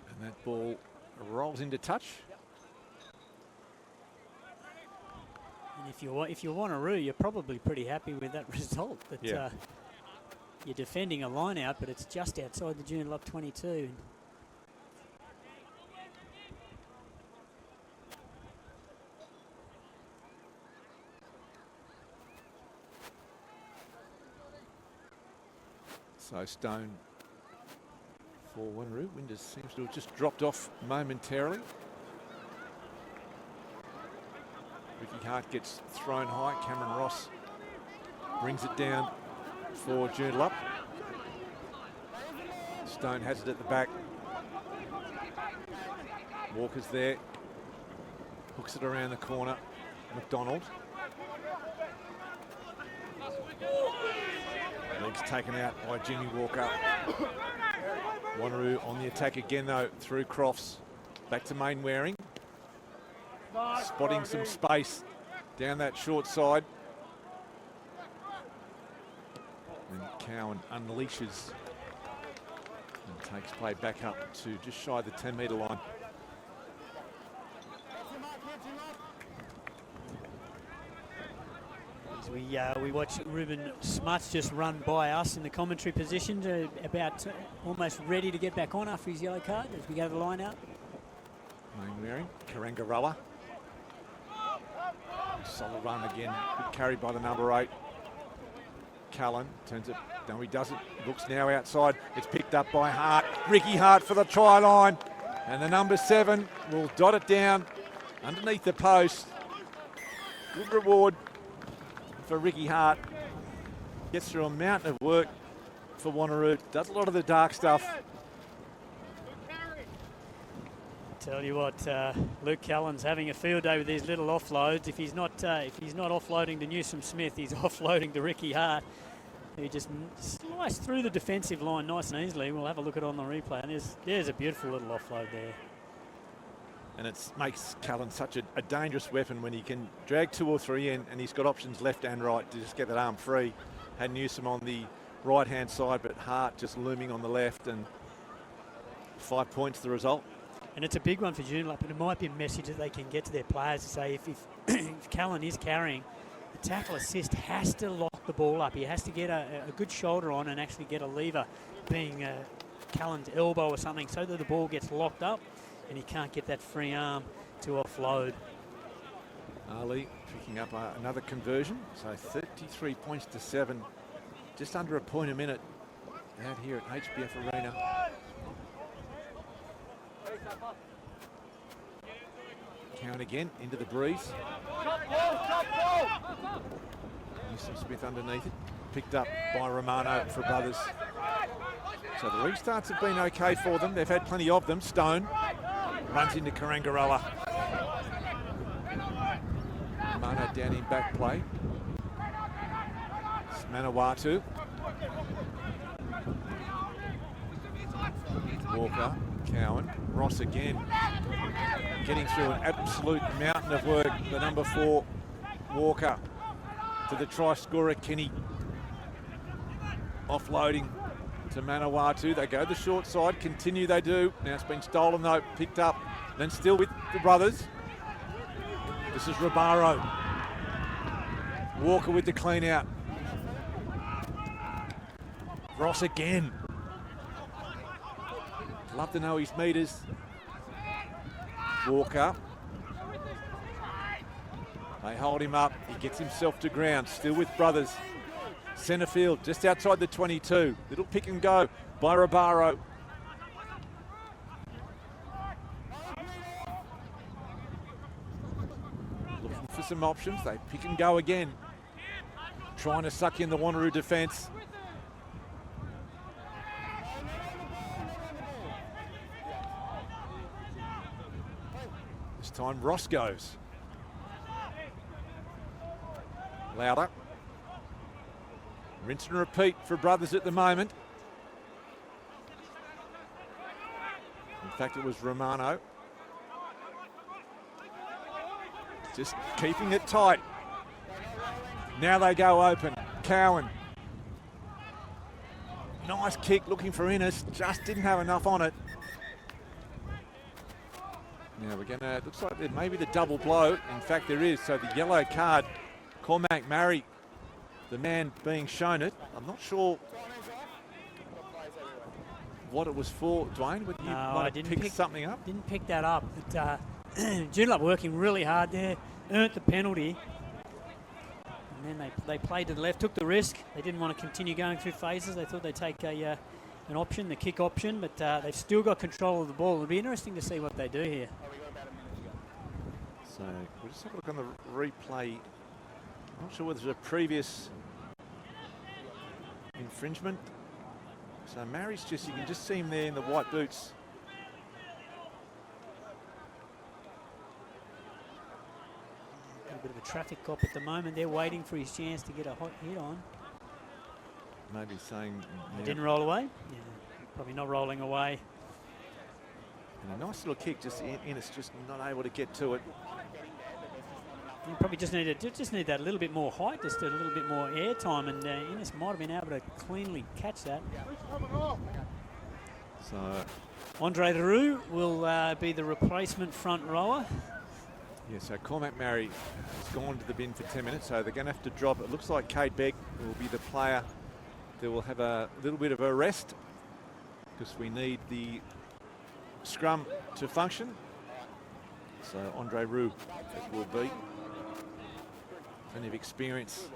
and that ball rolls into touch. And if you're Wanneroo, you're probably pretty happy with that result. But Yeah. You're defending a line out, but it's just outside the Joondalup 22. So Stone for Wanneroo. Winders seems to have just dropped off momentarily. Ricky Hart gets thrown high. Cameron Ross brings it down for Joondalup. Stone has it at the back. Walker's there. Hooks it around the corner. McDonald. Legs taken out by Jimmy Walker. Wanneroo on the attack again though through Crofts. Back to Mainwaring. Spotting some space down that short side. And Cowan unleashes and takes play back up to just shy of the 10-metre line. As we watch Ruben Smuts just run by us in the commentary position, about almost ready to get back on after his yellow card as we go to the line out. Mainwaring, Karangaroa. Solid run again, good carry by the number 8. Callan turns it, no he doesn't, looks now outside, it's picked up by Hart. Ricky Hart for the try line, and the number 7 will dot it down underneath the post. Good reward for Ricky Hart. Gets through a mountain of work for Wanneroo, does a lot of the dark stuff. Tell you what, Luke Callan's having a field day with these little offloads. If he's not offloading to Newsom Smith, he's offloading to Ricky Hart, who just sliced through the defensive line nice and easily. We'll have a look at it on the replay, and there's a beautiful little offload there. And it makes Callan such a dangerous weapon when he can drag 2 or 3 in, and he's got options left and right to just get that arm free. Had Newsom on the right-hand side, but Hart just looming on the left, and 5 points the result. And it's a big one for Joondalup, and it might be a message that they can get to their players to say if Callan is carrying, the tackle assist has to lock the ball up. He has to get a good shoulder on and actually get a lever, being Callan's elbow or something, so that the ball gets locked up and he can't get that free arm to offload. Ali picking up another conversion, so 33 points to 7, just under a point a minute out here at HBF Arena. Cowan again into the breeze. Newsom Smith underneath it, picked up by Romano for Brothers. So the restarts have been okay for them. They've had plenty of them. Stone runs into Karangaroa. Romano down in back play. Manawatu. Walker, Cowan, Ross again. Getting through an absolute mountain of work. The number 4, Walker, to the try scorer, Kenny. Offloading to Manawatu. They go the short side, continue they do. Now it's been stolen though, picked up, then still with the Brothers. This is Ribaro. Walker with the clean out. Ross again. Love to know his meters. Walker. They hold him up. He gets himself to ground. Still with Brothers. Centre field, just outside the 22. Little pick and go by Ribaro. Looking for some options. They pick and go again. Trying to suck in the Wanneroo defence. This time Ross goes. Louder. Rinse and repeat for brothers at the moment. In fact, it was Romano. Just keeping it tight. Now they go open. Cowan. Nice kick looking for Innes. Just didn't have enough on it. Now we're going to, looks like there may be the double blow. In fact, there is. So the yellow card, Cormac Murray, the man being shown it. I'm not sure what it was for, Dwayne. Whether you might have picked something up. Didn't pick that up. But Joondalup working really hard there. Earned the penalty. And then they played to the left, took the risk. They didn't want to continue going through phases. They thought they'd take an option, the kick option, but they've still got control of the ball. It'll be interesting to see what they do here. So we'll just have a look on the replay. I'm not sure whether there's a previous infringement. So Murray's you can just see him there in the white boots. A bit of a traffic cop at the moment. They're waiting for his chance to get a hot hit on. Maybe saying... It didn't roll away? Yeah, probably not rolling away. And a nice little kick, just Innes just not able to get to it. You probably just need that little bit more height, just a little bit more air time, and Innes might have been able to cleanly catch that. So Andre Larue will be the replacement front rower. Yeah, so Cormac Murray has gone to the bin for 10 minutes, so they're going to have to drop. It looks like Cade Begg will be the player that will have a little bit of a rest because we need the scrum to function. So Andre Roux it will be. Plenty of experience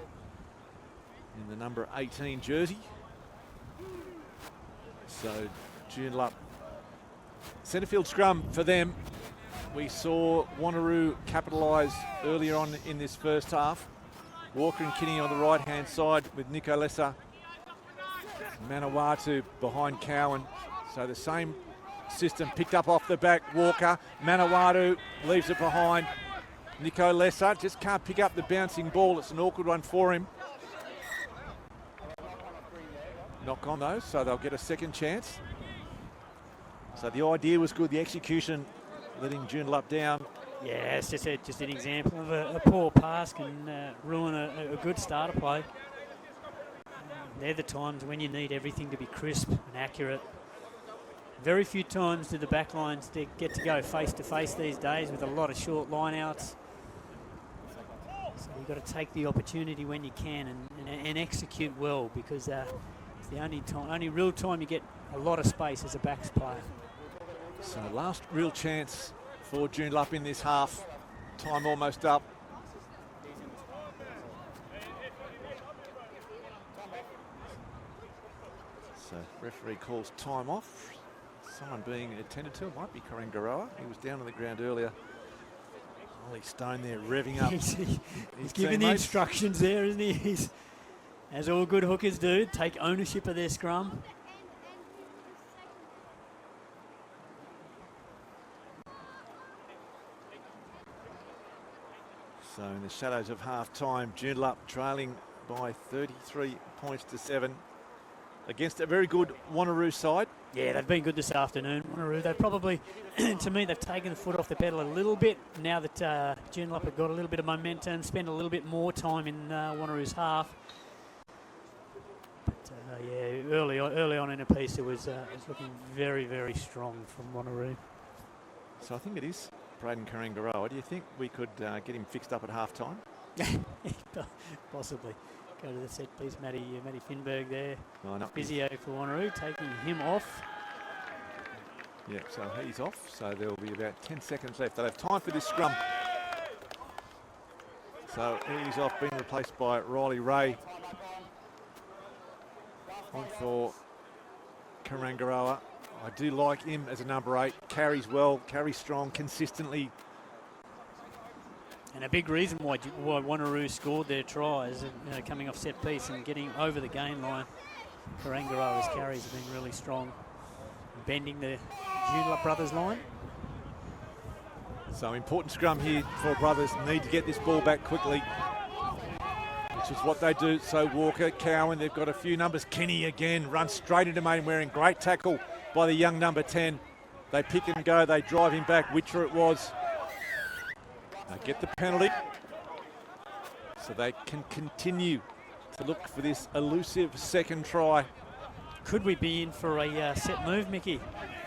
in the number 18 jersey. So Joondalup centre field scrum for them. We saw Wanneroo capitalise earlier on in this first half. Walker and Kinney on the right-hand side with Nico Lessa. Manawatu behind Cowan. So the same system picked up off the back. Walker, Manawatu leaves it behind. Nico Lessa just can't pick up the bouncing ball. It's an awkward one for him. Knock on those, so they'll get a second chance. So the idea was good, the execution letting Joondalup down. Yeah, it's just an example of a poor pass can ruin a good starter play. They're the times when you need everything to be crisp and accurate. Very few times do the back lines get to go face to face these days with a lot of short line outs. So you've got to take the opportunity when you can and execute well, because it's the only real time you get a lot of space as a backs player. So last real chance for Joondalup in this half. Time almost up. So referee calls time off. Someone being attended to, might be Karangaroa. He was down on the ground earlier. Ollie Stone there revving up. He's giving the instructions there, isn't he? He's, as all good hookers do, take ownership of their scrum. So in the shadows of half-time, Joondalup trailing by 33 points to 7 against a very good Wanneroo side. Yeah, they've been good this afternoon, Wanneroo. They probably, to me, they've taken the foot off the pedal a little bit now that Joondalup have got a little bit of momentum, spent a little bit more time in Wanneroo's half. But yeah, early on in a piece, it was looking very, very strong from Wanneroo. So I think it is Braden Karangaroa. Do you think we could get him fixed up at half-time? Possibly. Go to the set, please, Matty Finberg there. Oh, no. Physio for Wanneroo, taking him off. Yeah, so he's off. So there will be about 10 seconds left. They'll have time for this scrum. So he's off, being replaced by Riley Ray. On for Karangaroa. I do like him as a number 8. Carries well, carries strong, consistently. And a big reason why Wanneroo scored their tries, coming off set piece and getting over the gain line. Karangaroa's carries have been really strong, bending the Joondalup brothers line. So important scrum here for brothers. Need to get this ball back quickly. which is what they do. So Walker, Cowan, they've got a few numbers. Kenny again runs straight into Mainwaring. Great tackle by the young number 10. They pick and go. They drive him back. Whicher it was. They get the penalty. So they can continue to look for this elusive second try. Could we be in for a set move, Mickey?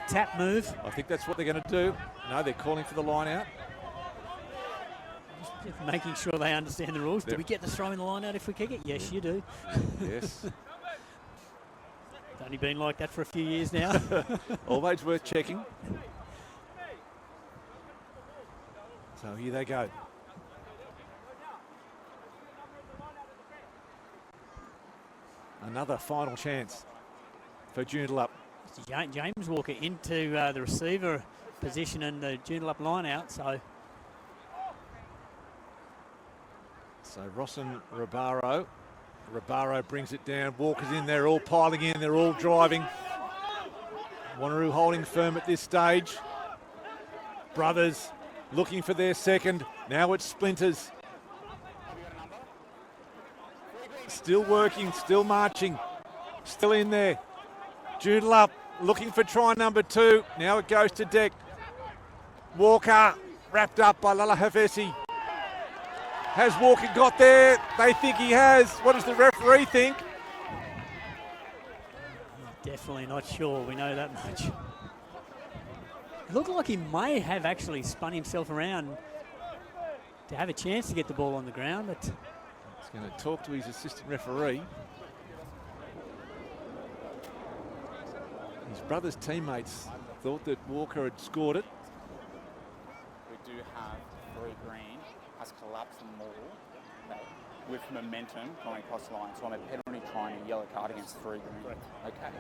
Tap move? I think that's what they're going to do. No, they're calling for the line out. Just making sure they understand the rules. Do we get the throw in the line out if we kick it? Yes, you do. Yes. It's only been like that for a few years now. Always worth checking. So here they go. Another final chance for Joondalup. James Walker into the receiver position and the Joondalup line out. So Ross and Rabaro. Rabaro brings it down. Walker's in there, all piling in. They're all driving. Wanneroo holding firm at this stage. Brothers looking for their second. Now it's Splinters. Still working, still marching, still in there. Joondalup looking for try number 2. Now it goes to deck. Walker wrapped up by Lala Hafesi. Has Walker got there? They think he has. What does the referee think? Definitely not sure. We know that much. It looked like he may have actually spun himself around to have a chance to get the ball on the ground, but he's going to talk to his assistant referee. His brother's teammates thought that Walker had scored it. We do have Roy Green has collapsed the maul with momentum going across the line. So I'm a penalty try and a yellow card against 3 Green. Okay.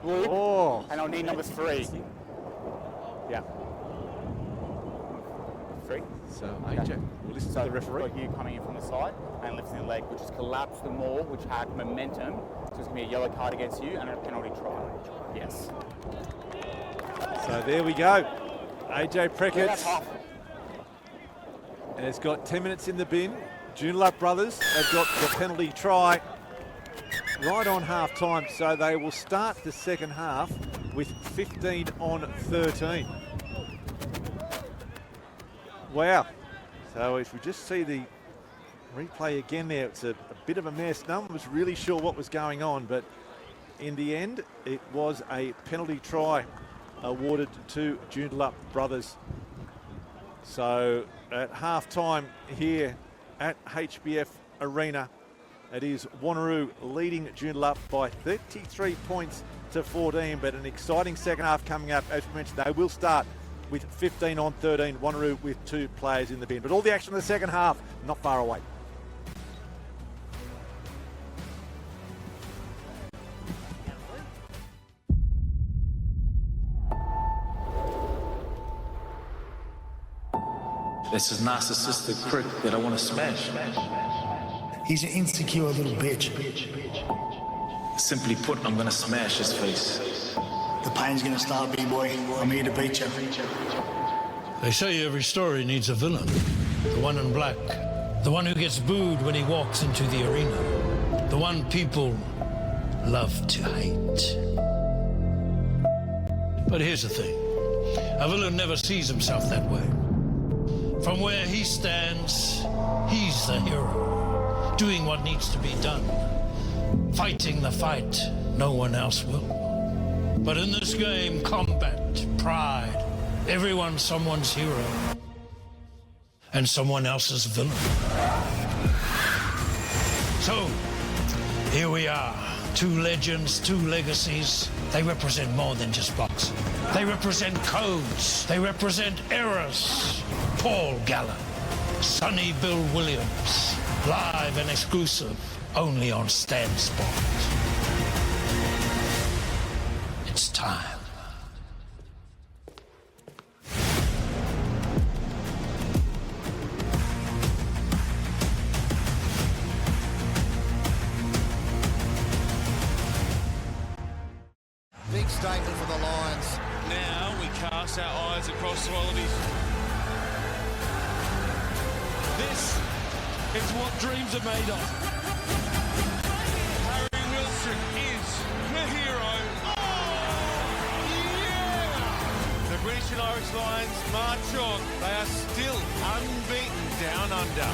Good. Oh. And I'll need number 3. Yeah. 3. So AJ, we'll listen to the referee. Like you coming in from the side and lifting the leg, which has collapsed the maul, which had momentum. So it's going to be a yellow card against you and a penalty try. Yes. So there we go. AJ Preckett has got 10 minutes in the bin. Joondalup brothers have got the penalty try right on half time. So they will start the second half with 15 on 13. Wow. So if we just see the replay again there, it's a bit of a mess. No one was really sure what was going on, but in the end, it was a penalty try awarded to Joondalup brothers. So at half time here at HBF Arena, it is Wanneroo leading Joondalup by 33 points to 14, but an exciting second half coming up. As we mentioned, they will start with 15 on 13, Wanneroo with 2 players in the bin. But all the action in the second half, not far away. It's a narcissistic prick that I want to smash. He's an insecure little bitch. Simply put, I'm going to smash his face. The pain's going to start, B-boy. I'm here to beat you. They say every story needs a villain. The one in black. The one who gets booed when he walks into the arena. The one people love to hate. But here's the thing. A villain never sees himself that way. From where he stands, he's the hero, doing what needs to be done, fighting the fight no one else will. But in this game, combat, pride, everyone's someone's hero and someone else's villain. So, here we are, 2 legends, 2 legacies. They represent more than just boxing. They represent codes. They represent eras. Paul Gallen, Sonny Bill Williams, live and exclusive, only on Stan Sport. It's time. Big statement for the Lions. Now we cast our eyes across Wallabies. This is what dreams are made of. Lions march on. They are still unbeaten down under.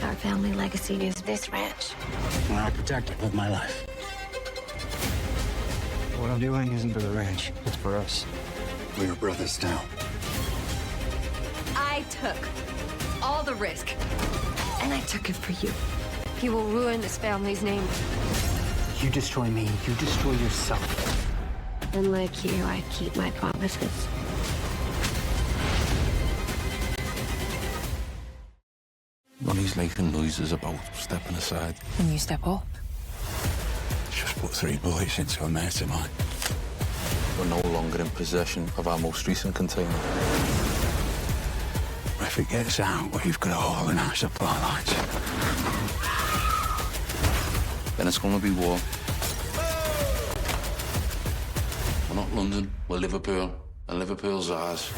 Our family legacy is this ranch. I'll protect it with my life. What I'm doing isn't for the ranch. It's for us. We are brothers now. I took all the risk, and I took it for you. You will ruin this family's name. You destroy me, you destroy yourself. And like you, I keep my promises. Ronnie's making noises about stepping aside. And you step up. Just put 3 bullets into a mate of mine. We're no longer in possession of our most recent container. If it gets out, we've got a hole in our supply lines. Then it's going to be war. We're not London, we're Liverpool, and Liverpool's ours.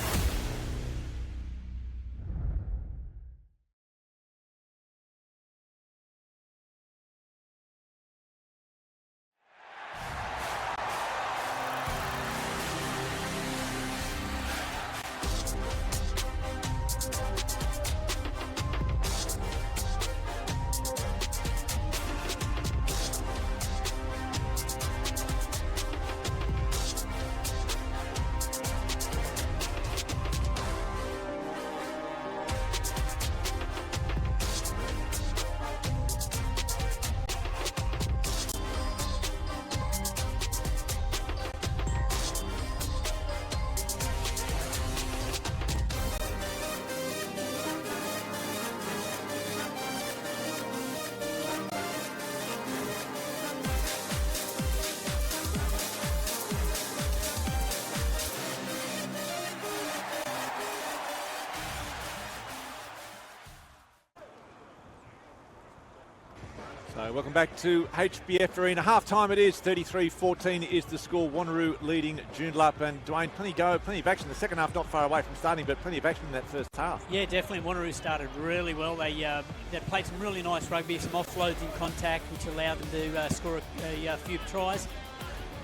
So welcome back to HBF Arena. Half-time it is, 33-14 is the score. Wanneroo leading Joondalup, and Dwayne, plenty of action. The second half not far away from starting, but plenty of action in that first half. Yeah, definitely. Wanneroo started really well. They played some really nice rugby, some offloads in contact, which allowed them to score a few tries.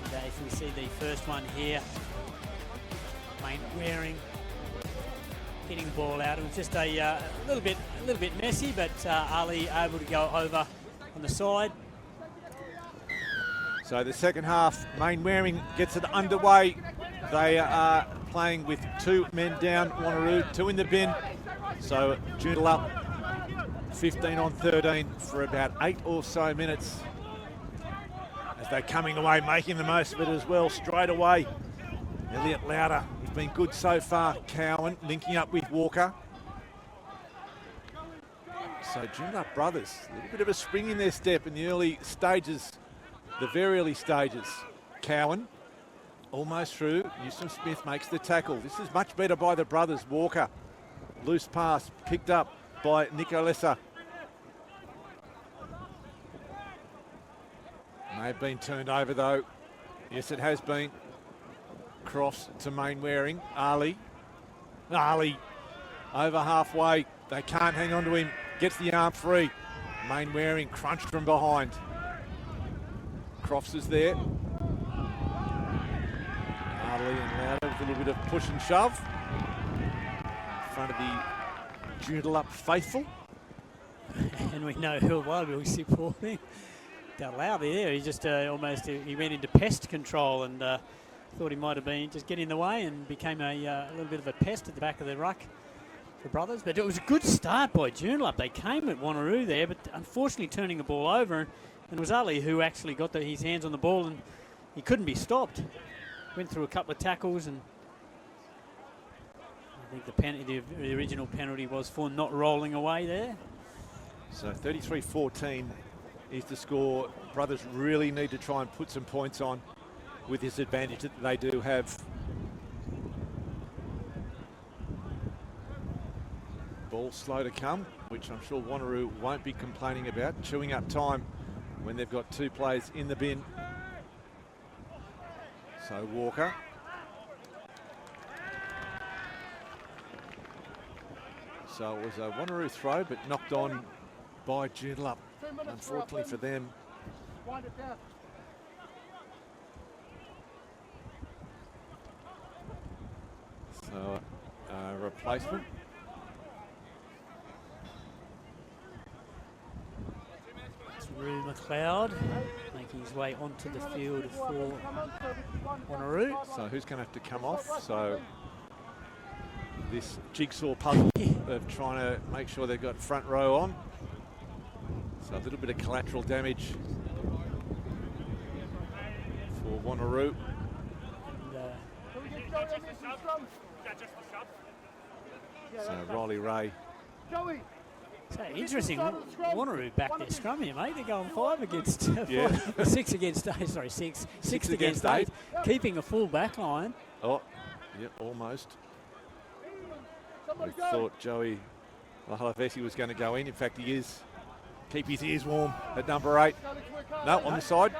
And if we see the first one here, Wayne Waring getting the ball out. It was just a little bit messy, but Ali able to go over on the side. So the second half, Main Waring gets it underway. They are playing with 2 men down, Wanneroo, 2 in the bin. So Joondalup 15 on 13 for about 8 or so minutes. As they're coming away, making the most of it as well straight away. Elliot Lauder, he's been good so far. Cowan linking up with Walker. So Joondalup brothers, a little bit of a spring in their step in the early stages, the very early stages. Cowan almost through. Newsom Smith makes the tackle. This is much better by the brothers. Walker, loose pass picked up by Nicolessa. May have been turned over though. Yes, it has been. Cross to Main Waring. Ali over halfway. They can't hang on to him. Gets the arm free. Main Waring crunched from behind. Crofts is there. Ali and Lauder with a little bit of push and shove in front of the Joondalup faithful. And we know who will be supporting. Lauder there, he just he went into pest control and thought he might have been just getting in the way and became a little bit of a pest at the back of the ruck for brothers. But it was a good start by Joondalup. They came at Wanneroo there, but unfortunately turning the ball over, and it was Ali who actually got his hands on the ball, and he couldn't be stopped. Went through a couple of tackles, and I think the original penalty was for not rolling away there. So 33-14 is to score. Brothers really need to try and put some points on with this advantage that they do have. Ball slow to come, which I'm sure Wanneroo won't be complaining about, chewing up time when they've got 2 players in the bin. So Walker. So it was a Wanneroo throw, but knocked on by Joondalup, unfortunately for them. So a replacement. Rue McLeod making his way onto the field for Wanneroo. So who's going to have to come off? So this jigsaw puzzle of trying to make sure they've got front row on. So a little bit of collateral damage for Wanneroo. So Riley Ray. So interesting, Wanneroo back their scrum here, mate. They're going 5 against 6 against 8. Sorry, six against 8. Keeping a full back line. Oh, yeah, almost. We thought Joey Lahalavesi was going to go in. In fact, he is. Keep his ears warm at number 8. No, on the side.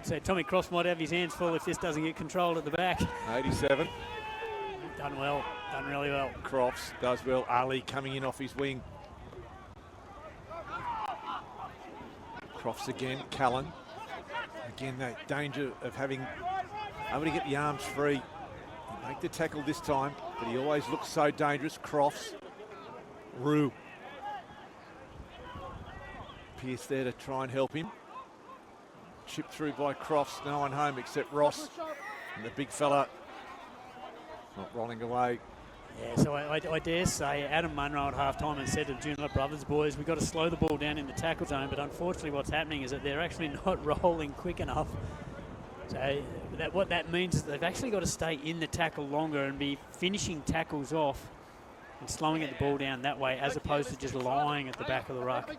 So Tommy Cross might have his hands full if this doesn't get controlled at the back. 87. Done well, done really well. Crofts does well. Ali coming in off his wing. Crofts again. Callan. Again, that danger of having able to get the arms free. Make the tackle this time, but he always looks so dangerous. Crofts. Rue. Pierce there to try and help him. Chipped through by Crofts. No one home except Ross. And the big fella not rolling away. Yeah, so I dare say Adam Munro at halftime and said to the Joondalup brothers, boys, we've got to slow the ball down in the tackle zone, but unfortunately what's happening is that they're actually not rolling quick enough. So what that means is they've actually got to stay in the tackle longer and be finishing tackles off and slowing the ball down that way, as opposed to just lying at the back of the ruck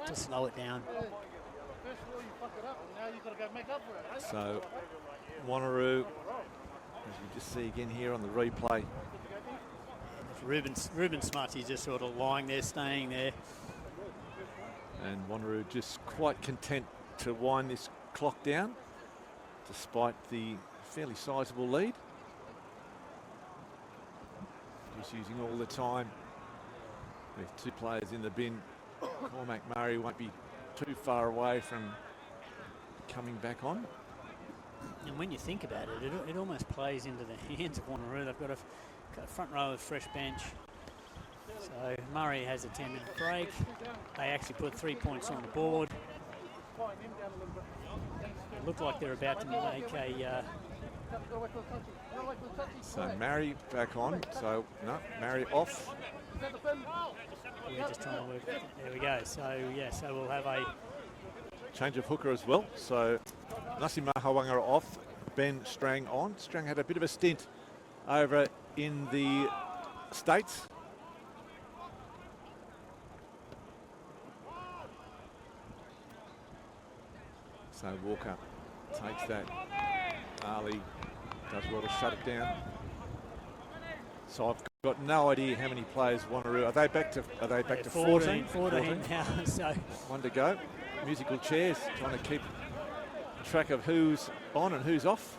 to slow it down. So Wanneroo, as we just see again here on the replay. Ruben Smuts, just sort of lying there, staying there. And Wanneroo just quite content to wind this clock down, despite the fairly sizable lead. Just using all the time with 2 players in the bin. Cormac Murray won't be too far away from coming back on. And when you think about it, it almost plays into the hands of Wanneroo. They've got a front row of fresh bench. So Murray has a 10-minute break. They actually put 3 points on the board. It looked like they're about to make a... So Murray back on. So, no, Murray off. We're just trying to work. There we go. So, yeah, so we'll have a... change of hooker as well. So Nasi Mahawanga off, Ben Strang on. Strang had a bit of a stint over in the States. So Walker takes that. Ali does well to shut it down. So I've got no idea how many players Wanneroo. Are they back to 14? 14 now. So one to go. Musical chairs, trying to keep track of who's on and who's off.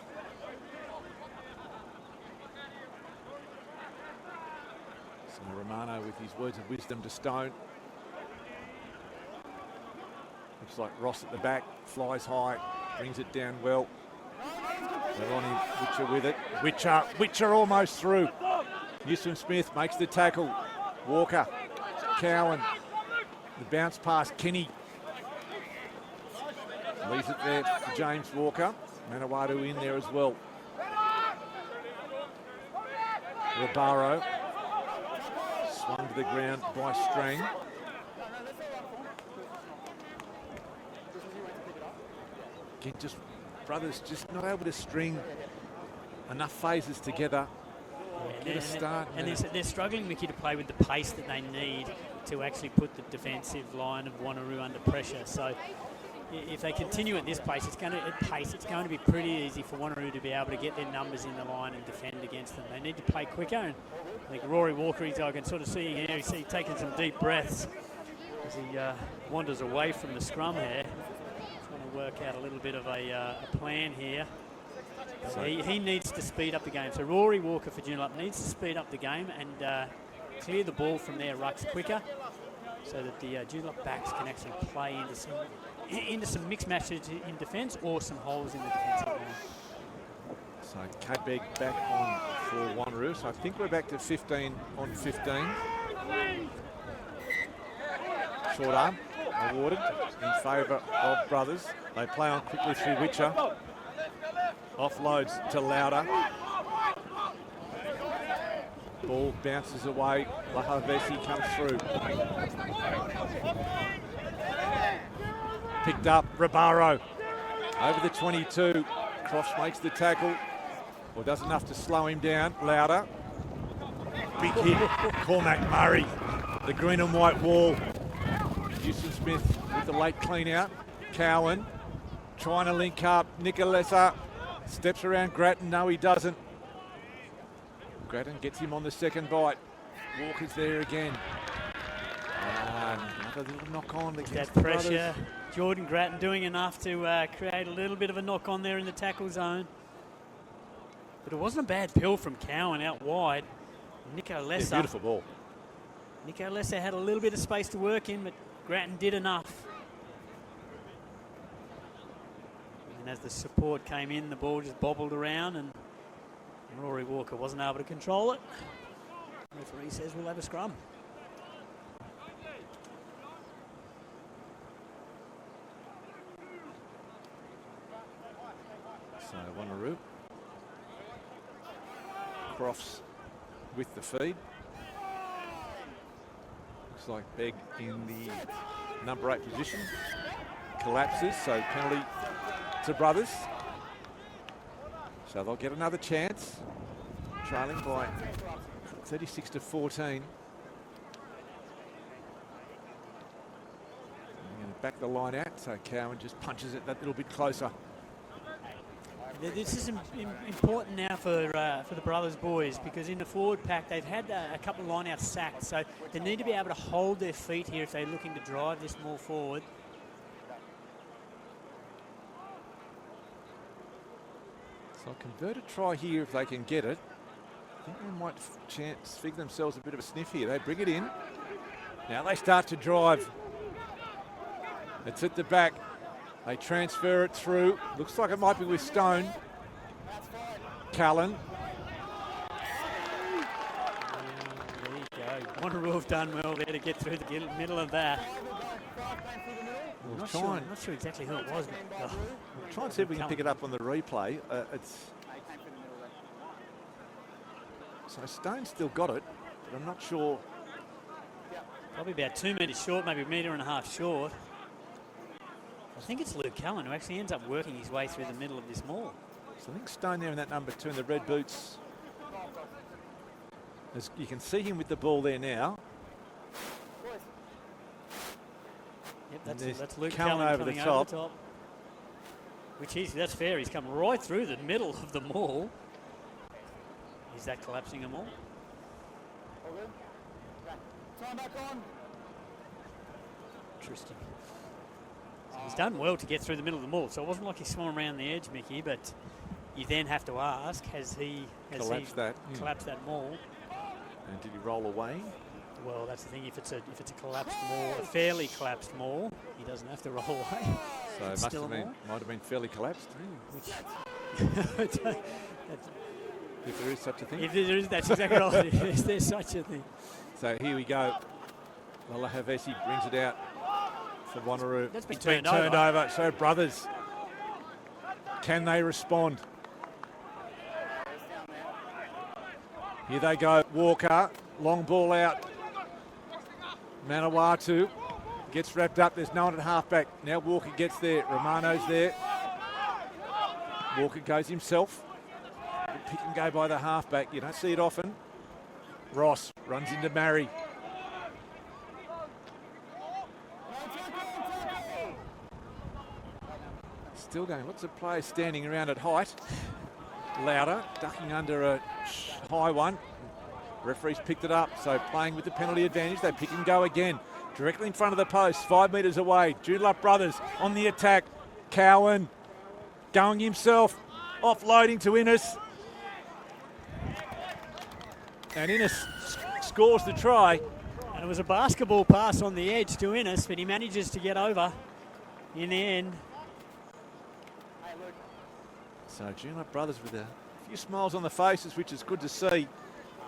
So Romano with his words of wisdom to Stone. Looks like Ross at the back, flies high, brings it down well. They're on him, Witcher with it. Witcher almost through. Newsom Smith makes the tackle. Walker, Cowan, the bounce pass, Kenny. Leaves it there for James Walker. Manawatu in there as well. Rabaro swung to the ground by Strang. Again, brothers just not able to string enough phases together Get a start. And they're struggling, Mickey, to play with the pace that they need to actually put the defensive line of Wanneroo under pressure. So if they continue at this pace, it's going to be pretty easy for Wanneroo to be able to get their numbers in the line and defend against them. They need to play quicker. And I think Rory Walker, I can sort of see here, he's taking some deep breaths as he wanders away from the scrum here. Trying to work out a little bit of a plan here. He needs to speed up the game. So Rory Walker for Joondalup needs to speed up the game and clear the ball from their rucks quicker so that the Joondalup backs can actually play into some mixed matches in defence or some holes in the defensive line. So Cadbeg back on for Wanneroo. So I think we're back to 15 on 15. Short arm awarded in favour of Brothers. They play on quickly through Witcher. Offloads to Lauder. Ball bounces away. Lahavesi comes through. Picked up Rabaro. Over the 22. Crofts makes the tackle. Or does enough to slow him down. Lauder. Big hit. Cormac Murray. The green and white wall. Houston Smith with the late clean out. Cowan trying to link up. Nicolessa steps around Grattan. No, he doesn't. Grattan gets him on the second bite. Walker's there again. Another little knock on against that the pressure. Brothers. Jordan Grattan doing enough to create a little bit of a knock on there in the tackle zone. But it wasn't a bad pill from Cowan out wide. Nico Lesser. Yeah, beautiful ball. Nico Lesser had a little bit of space to work in, but Grattan did enough. And as the support came in, the ball just bobbled around and Rory Walker wasn't able to control it. The referee says we'll have a scrum. So Wanneroo. Crofts with the feed. Looks like Begg in the number 8 position. Collapses, so penalty to Brothers. So they'll get another chance. Trailing by 36 to 14. I'm going to back the line out, so Cowan just punches it that little bit closer. This is important now for the Brothers boys, because in the forward pack they've had a couple of line-outs sacked, so they need to be able to hold their feet here if they're looking to drive this more forward. So a converted try here if they can get it. I think they might figure themselves a bit of a sniff here. They bring it in. Now they start to drive. It's at the back. They transfer it through. Looks like it might be with Stone. Callan. There you go. Wanneroo have done well there to get through the middle of that. Not sure exactly who it was. But, We'll try and see if we can pick it up on the replay. So Stone's still got it, but I'm not sure. Probably about 2 meters short, maybe a metre and a half short. I think it's Luke Callan who actually ends up working his way through the middle of this maul. So I think Stone there in that number 2 in the red boots. As you can see him with the ball there now. Yep, that's Luke Callan Callan over the coming top. over the top. That's fair. He's come right through the middle of the maul. Is that collapsing a maul? Interesting. So he's done well to get through the middle of the maul. So it wasn't like he swung around the edge, Mickey, but you then have to ask, has he collapsed that maul? And did he roll away? Well, that's the thing. If it's a collapsed maul, a fairly collapsed maul, he doesn't have to roll away. So it might have been fairly collapsed. If there is such a thing. If there is, that's exactly right. Is there such a thing? So here we go. Lahavesi brings it out for Wanneroo. That's been It's turned over. So Brothers, can they respond? Here they go. Walker, long ball out. Manawatu gets wrapped up. There's no one at halfback. Now Walker gets there. Romano's there. Walker goes himself. pick and go by the halfback. You don't see it often. Ross runs into Marry. Still going, lots of players standing around at height. Louder, ducking under a high one. Referees picked it up, so playing with the penalty advantage. They pick and go again. Directly in front of the post, 5 metres away. Joondalup brothers on the attack. Cowan going himself, offloading to Innes. And Innes scores the try. And it was a basketball pass on the edge to Innes, but he manages to get over in the end. So Joondalup brothers with a few smiles on the faces, which is good to see.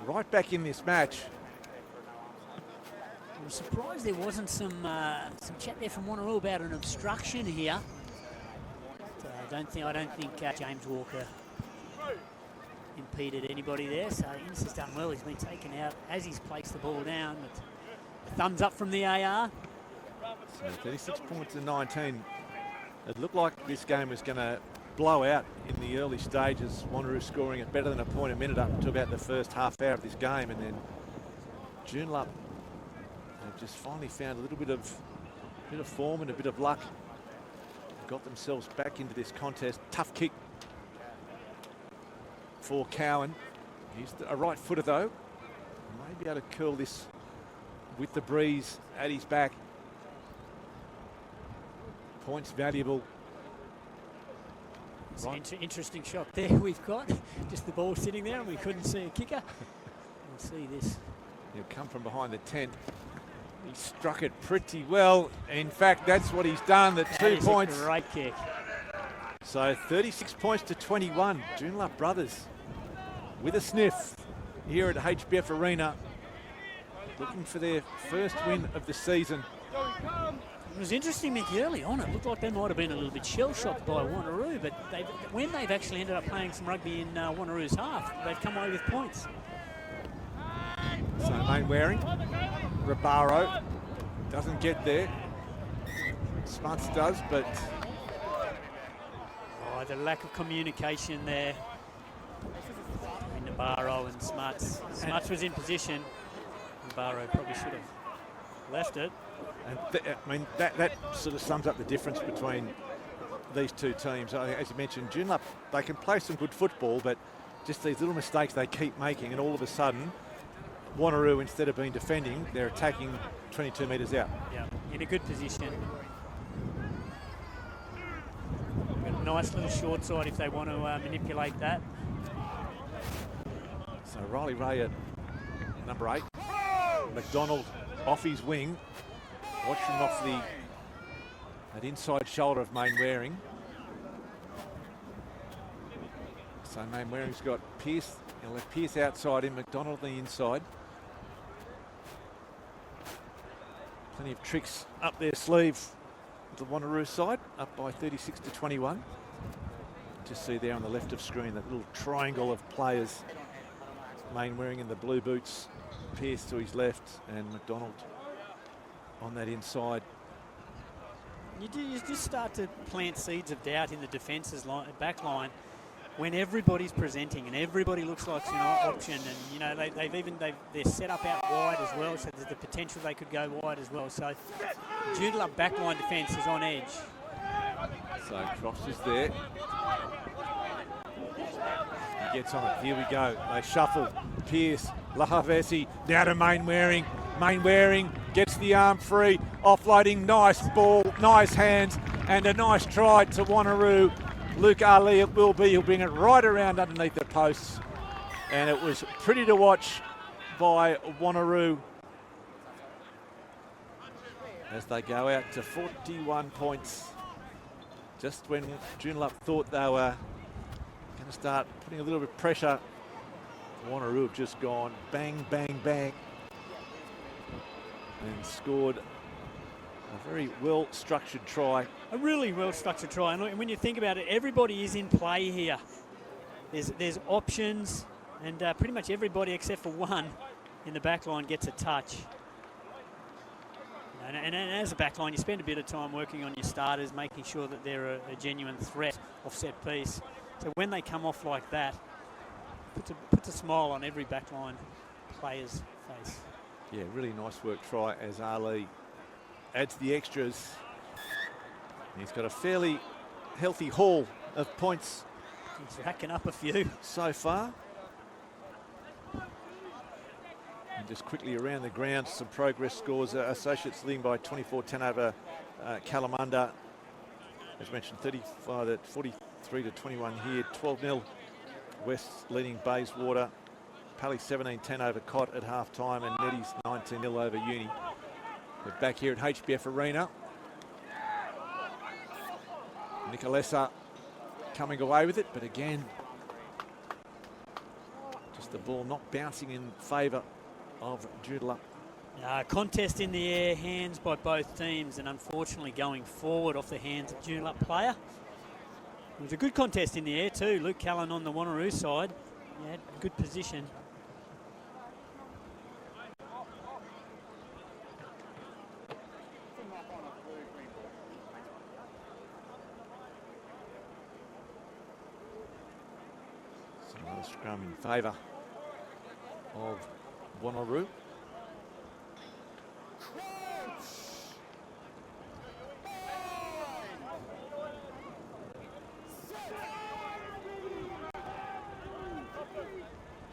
Right back in this match. I'm surprised there wasn't some chat there from Wanneroo about an obstruction here. But, I don't think James Walker impeded anybody there. So Innes has done well. He's been taken out as he's placed the ball down. But thumbs up from the AR. So 36 points to 19. It looked like this game was going to blow out in the early stages. Wanneroo scoring at better than a point a minute up to about the first half hour of this game, and then Joondalup have just finally found a little bit of form and a bit of luck. Got themselves back into this contest. Tough kick for Cowan. He's a right footer though. May be able to curl this with the breeze at his back. Points valuable. It's an interesting shot there we've got. Just the ball sitting there and we couldn't see a kicker. We'll see this. He'll come from behind the tent. He struck it pretty well. In fact, that's what he's done. The 2 points. A great kick. So 36 points to 21. Joondalup brothers with a sniff here at HBF Arena. Looking for their first win of the season. It was interesting, Mick, early on. It looked like they might have been a little bit shell-shocked by Wanneroo, but when they've actually ended up playing some rugby in Wanneroo's half, they've come away with points. So Main Waring, Rabaro doesn't get there. Smuts does, but... Oh, the lack of communication there between Rabaro and Smuts. Smuts was in position. Rabaro probably should have left it. And I mean, that sort of sums up the difference between these two teams. As you mentioned, Joondalup, they can play some good football, but just these little mistakes they keep making, and all of a sudden, Wanneroo, instead of being defending, they're attacking 22 metres out. Yeah, in a good position. Got a nice little short side if they want to manipulate that. So Riley Ray at number 8. McDonald off his wing. Watch him off that inside shoulder of Main Waring. So Main Waring's got Pearce. He'll have Pearce outside him, McDonald on the inside. Plenty of tricks up their sleeve. The Wanneroo side up by 36 to 21. Just see there on the left of screen that little triangle of players. Main Waring in the blue boots, Pearce to his left, and McDonald on that inside. You just start to plant seeds of doubt in the defence's back line when everybody's presenting and everybody looks like an option, and you know they're set up out wide as well, so there's the potential they could go wide as well. So Joondalup backline defence is on edge. So Cross is there. He gets on it. Here we go. They shuffle. Pearce, Lahavesi, now to Main Waring. Main Waring gets the arm free, offloading, nice ball, nice hands, and a nice try to Wanneroo. Luke Ali it will be, he'll bring it right around underneath the posts. And it was pretty to watch by Wanneroo as they go out to 41 points. Just when Joondalup thought they were going to start putting a little bit of pressure, Wanneroo have just gone bang, bang, bang, and scored a very well-structured try. A really well-structured try. And when you think about it, everybody is in play here. There's options, and pretty much everybody except for one in the back line gets a touch. And as a back line, you spend a bit of time working on your starters, making sure that they're a genuine threat off set piece. So when they come off like that, puts a smile on every backline player's face. Yeah, really nice work try as Ali adds the extras. He's got a fairly healthy haul of points. He's racking up a few so far. And just quickly around the ground, some progress scores. Associates leading by 24-10 over Kalamunda. As mentioned, 43 to 21 here. 12-0 West leading Bayswater. Pally 17-10 over Cott at half time, and Neddy's 19-0 over Uni. We're back here at HBF Arena. Nicolessa coming away with it, but again, just the ball not bouncing in favour of Joondalup. Contest in the air, hands by both teams, and unfortunately going forward off the hands of Joondalup player. It was a good contest in the air too. Luke Callan on the Wanneroo side. He had good position. Another scrum in favour of Wanneroo.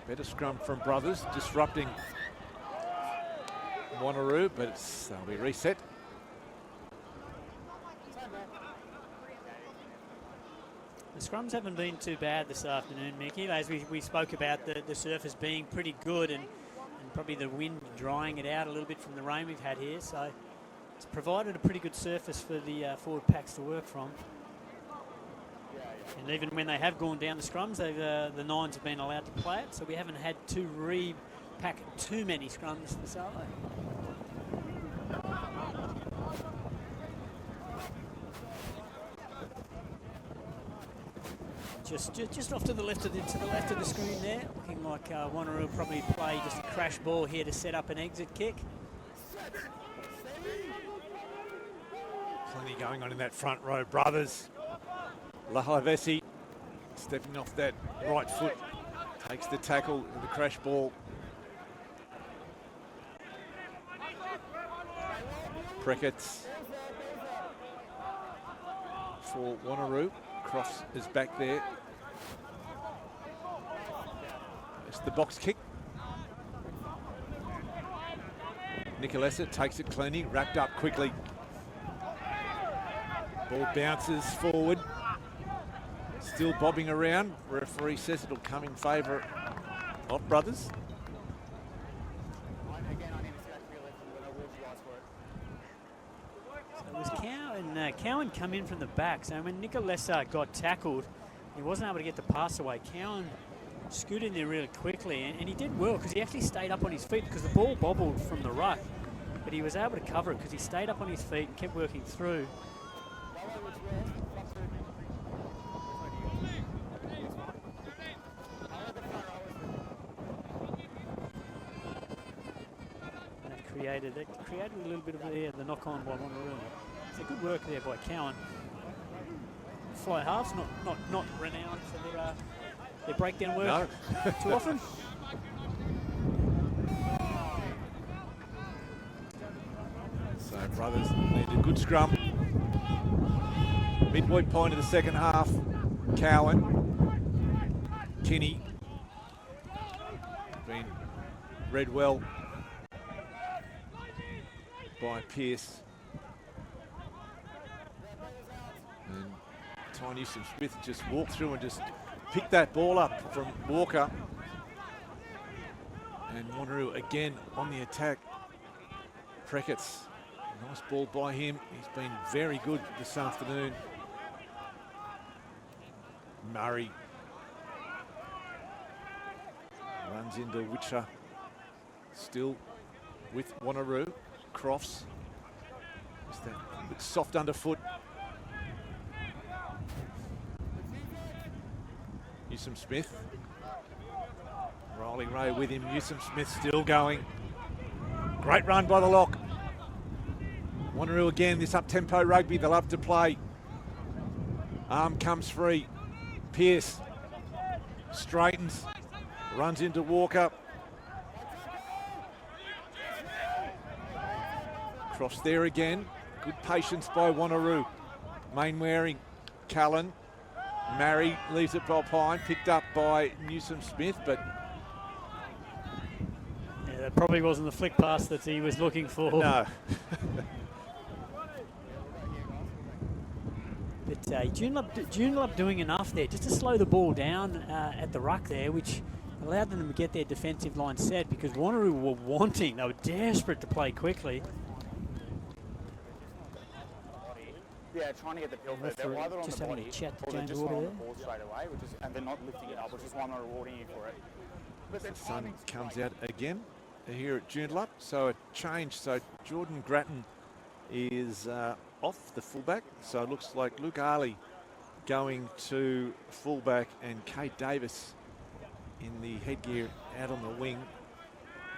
Better scrum from Brothers, disrupting Wanneroo, but they'll be reset. The scrums haven't been too bad this afternoon, Mickey. As we spoke about the surface being pretty good and probably the wind drying it out a little bit from the rain we've had here. So it's provided a pretty good surface for the forward packs to work from. And even when they have gone down the scrums, the nines have been allowed to play it. So we haven't had to repack too many scrums this hour. Just off to the left of the screen there, looking like Wanneroo will probably play just a crash ball here to set up an exit kick. Plenty going on in that front row, Brothers. Lahavesi stepping off that right foot, takes the tackle with the crash ball. Preckett's for Wanneroo. Crofts is back there. It's the box kick. Nicolessa takes it cleanly, wrapped up quickly. Ball bounces forward. Still bobbing around. Referee says it'll come in favour of Brothers. So it was Cowan come in from the back. So when Nicolessa got tackled, he wasn't able to get the pass away. Cowan scooted in there really quickly, and he did well because he actually stayed up on his feet because the ball bobbled from the ruck. But he was able to cover it because he stayed up on his feet and kept working through. That created a little bit of the knock-on by Wanneroo. So good work there by Cowan. Fly halves, not renowned for their breakdown work too often. So Brothers need a good scrum. Midway point of the second half. Cowan, Kinney, been read well by Pearce. And Ty Newsom-Smith just walked through and just picked that ball up from Walker. And Wanneroo again on the attack. Preckett's, nice ball by him. He's been very good this afternoon. Murray runs into Witcher. Still with Wanneroo. Crofts, just that bit soft underfoot. Newsom-Smith, rolling Ray with him. Newsom-Smith still going. Great run by the lock. Wanneroo again, this up-tempo rugby they love to play. Arm comes free. Pearce straightens. Runs into Walker. Cross there again. Good patience by Wanneroo. Mainwaring, Callan. Marry leaves it behind. Picked up by Newsom-Smith, but... Yeah, that probably wasn't the flick pass that he was looking for. No. But Joondalup doing enough there just to slow the ball down at the ruck there, which allowed them to get their defensive line set, because Wanneroo were wanting, they were desperate to play quickly. Yeah, trying to get the pill for it. They're either on just the having body a chat to or they're James just Walker on there. the ball straight away, and they're not lifting it up, which is why I'm not rewarding you for it. But The sun comes out again here at Joondalup, so a change. So Jordan Grattan is off the fullback, so it looks like Luke Arley going to fullback and Kate Davis in the headgear out on the wing,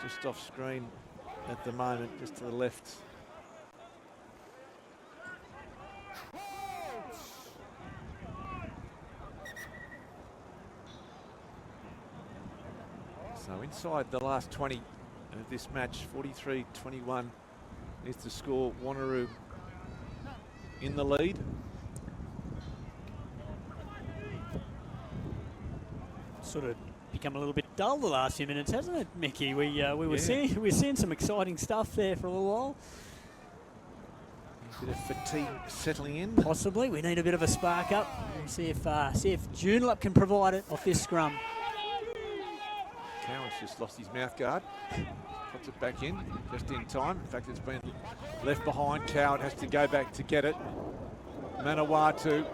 just off screen at the moment, just to the left. So inside the last 20 of this match, 43-21 is the score. Wanneroo in the lead. Sort of become a little bit dull the last few minutes, hasn't it, Mickey? We were seeing some exciting stuff there for a little while. A bit of fatigue settling in. Possibly, we need a bit of a spark up. We'll see if Joondalup can provide it off this scrum. Cowan's just lost his mouth guard. Puts it back in, just in time. In fact, it's been left behind. Cowan has to go back to get it. Manawatu.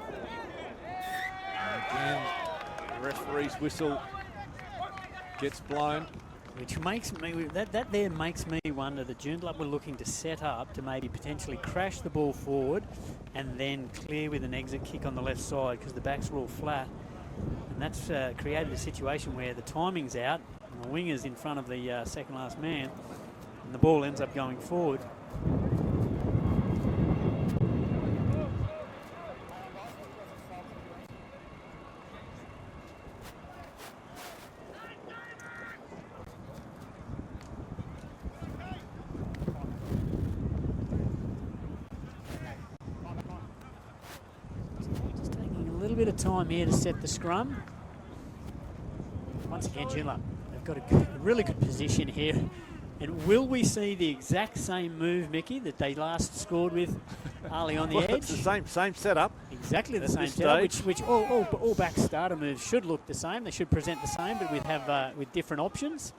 Again, the referee's whistle gets blown. Which makes me, that there makes me wonder that Joondalup were looking to set up to maybe potentially crash the ball forward and then clear with an exit kick on the left side, because the backs were all flat. And that's created a situation where the timing's out, and the winger's in front of the second last man, and the ball ends up going forward. Just taking a little bit of time here to set the scrum. Once again, Joondalup, they've got a really good position here. And will we see the exact same move, Mickey, that they last scored with Ali on the edge? It's the same setup. Exactly the same setup, which all back starter moves should look the same. They should present the same, but with different options.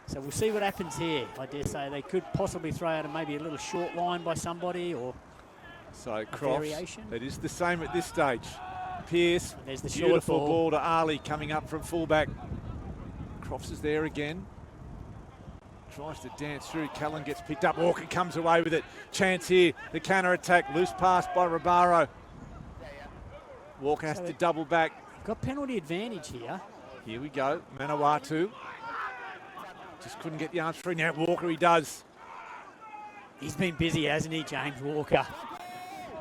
So we'll see what happens here. I dare say they could possibly throw out maybe a little short line by somebody, or so variation. It is the same at this stage. Pearce, there's the beautiful short ball to Ali coming up from fullback. Crofts is there again. Tries to dance through. Callan gets picked up. Walker comes away with it. Chance here. The counter attack. Loose pass by Ribaro. Walker has to double back. Got penalty advantage here. Here we go. Manawatu. Just couldn't get the arms free. Now Walker, he does. He's been busy, hasn't he, James Walker?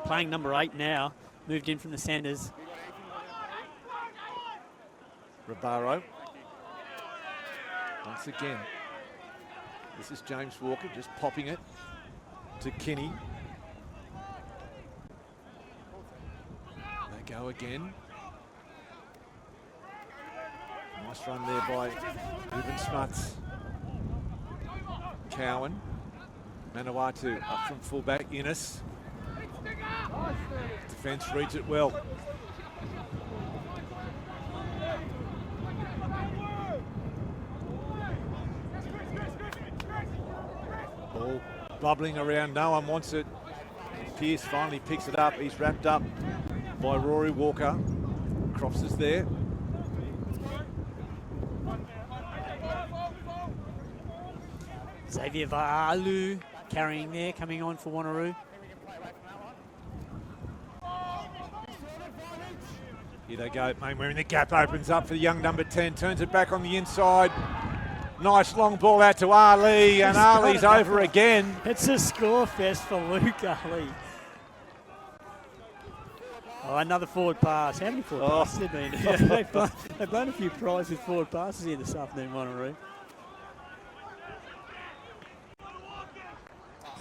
Playing number 8 now. Moved in from the centres. Ribaro. Once again. This is James Walker just popping it to Kinney. They go again. Nice run there by Ruben Smuts. Cowan. Manawatu up from fullback. Innes. Defence reads it well. Ball bubbling around, no one wants it. Pearce finally picks it up. He's wrapped up by Rory Walker. Crofts is there. Xavier Vaalu carrying there, coming on for Wanneroo. Here they go, Mainwaring. The gap opens up for the young number 10. Turns it back on the inside. Nice long ball out to Ali, and Ali's over again. It's a score fest for Luke Ali. Oh, another forward pass. How many forward passes have there been? They've blown a few prizes with forward passes here this afternoon, Wanneroo.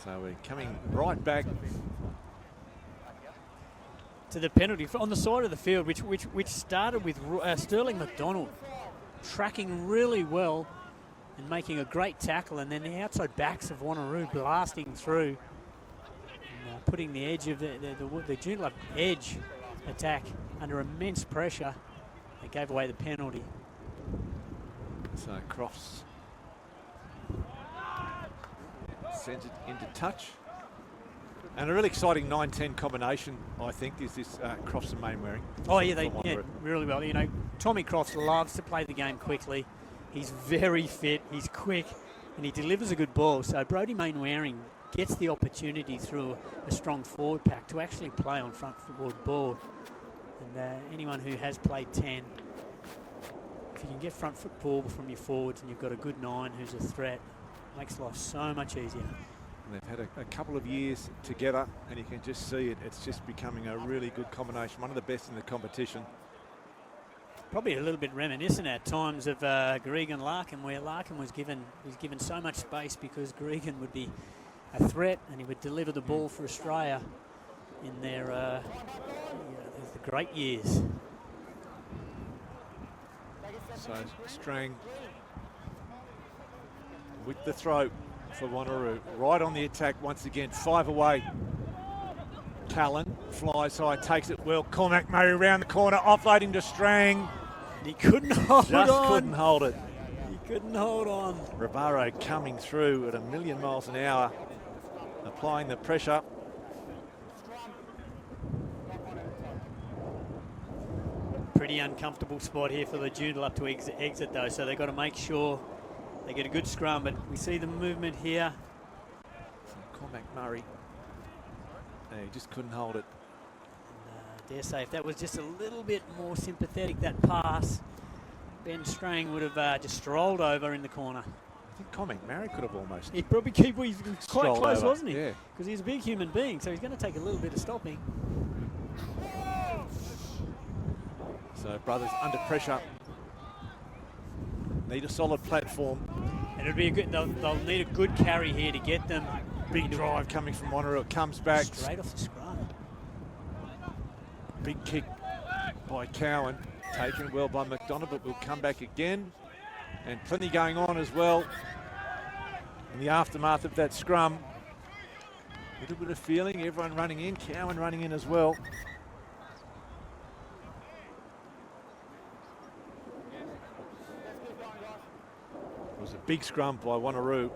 So we're coming right back to the penalty on the side of the field, which started with Sterling McDonald tracking really well and making a great tackle, and then the outside backs of Wanneroo blasting through and putting the edge of the Joondalup edge attack under immense pressure. They gave away the penalty. So Crofts sends it into touch. And a really exciting 9-10 combination, I think, is this Crofts and Mainwaring. Oh, yeah, really well. You know, Tommy Crofts loves to play the game quickly. He's very fit, he's quick, and he delivers a good ball. So Brodie Mainwaring gets the opportunity through a strong forward pack to actually play on front forward ball. And anyone who has played 10, if you can get front foot ball from your forwards and you've got a good 9 who's a threat, makes life so much easier. And they've had a couple of years together, and you can just see it. It's just becoming a really good combination, one of the best in the competition. Probably a little bit reminiscent at times of Gregan Larkin, where Larkin was given so much space because Gregan would be a threat and he would deliver the ball for Australia in their the great years. So Strang with the throw for Wanneroo, right on the attack once again, 5 away. Callan flies high, takes it well. Cormac Murray around the corner, offloading to Strang. He couldn't hold on. Just couldn't hold it. He couldn't hold on. Rivaro coming through at 1,000,000 miles an hour, applying the pressure. Pretty uncomfortable spot here for the Joondalup to exit though, so they've got to make sure they get a good scrum, but we see the movement here. So Cormac Murray, he just couldn't hold it. And, dare say if that was just a little bit more sympathetic, that pass, Ben Strang would have just strolled over in the corner. I think Cormac Murray could have almost. He'd probably he's quite close, over. wasn't he? Yeah. Because he's a big human being, so he's going to take a little bit of stopping. So brothers under pressure. Need a solid platform. And it'll be a good. They'll need a good carry here to get them. Big drive coming from Wanneroo. It comes back. Straight off the scrum. Big kick by Cowan. Taken well by McDonough, but will come back again. And plenty going on as well in the aftermath of that scrum. A little bit of feeling. Everyone running in. Cowan running in as well. It was a big scrum by Wanneroo.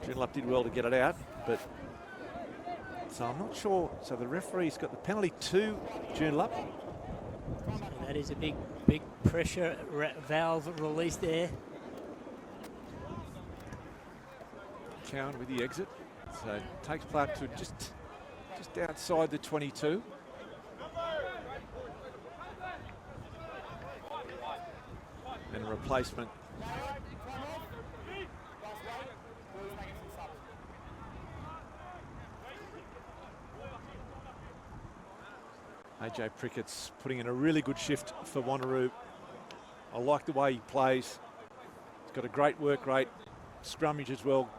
Joondalup did well to get it out, but so I'm not sure. So the referee's got the penalty to Joondalup. So that is a big pressure valve release there. Cowan with the exit. So takes play up to just outside the 22. And a replacement. AJ Prickett's putting in a really good shift for Wanneroo. I like the way he plays. He's got a great work rate, scrummage as well.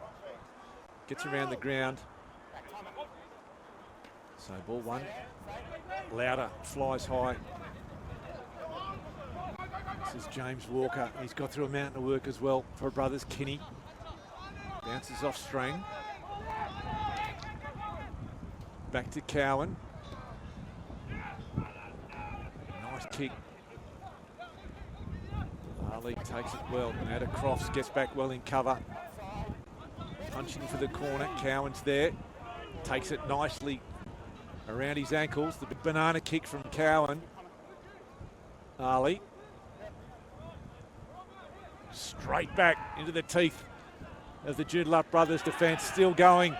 Gets around the ground. So ball one. Louder flies high. This is James Walker. He's got through a mountain of work as well for brothers. Kinney bounces off Strang. Back to Cowan. Nice kick. Ali takes it well. Now to Crofts, gets back well in cover. Punching for the corner. Cowan's there. Takes it nicely around his ankles. The big banana kick from Cowan. Ali. Straight back into the teeth of the Joondalup brothers defence. Still going.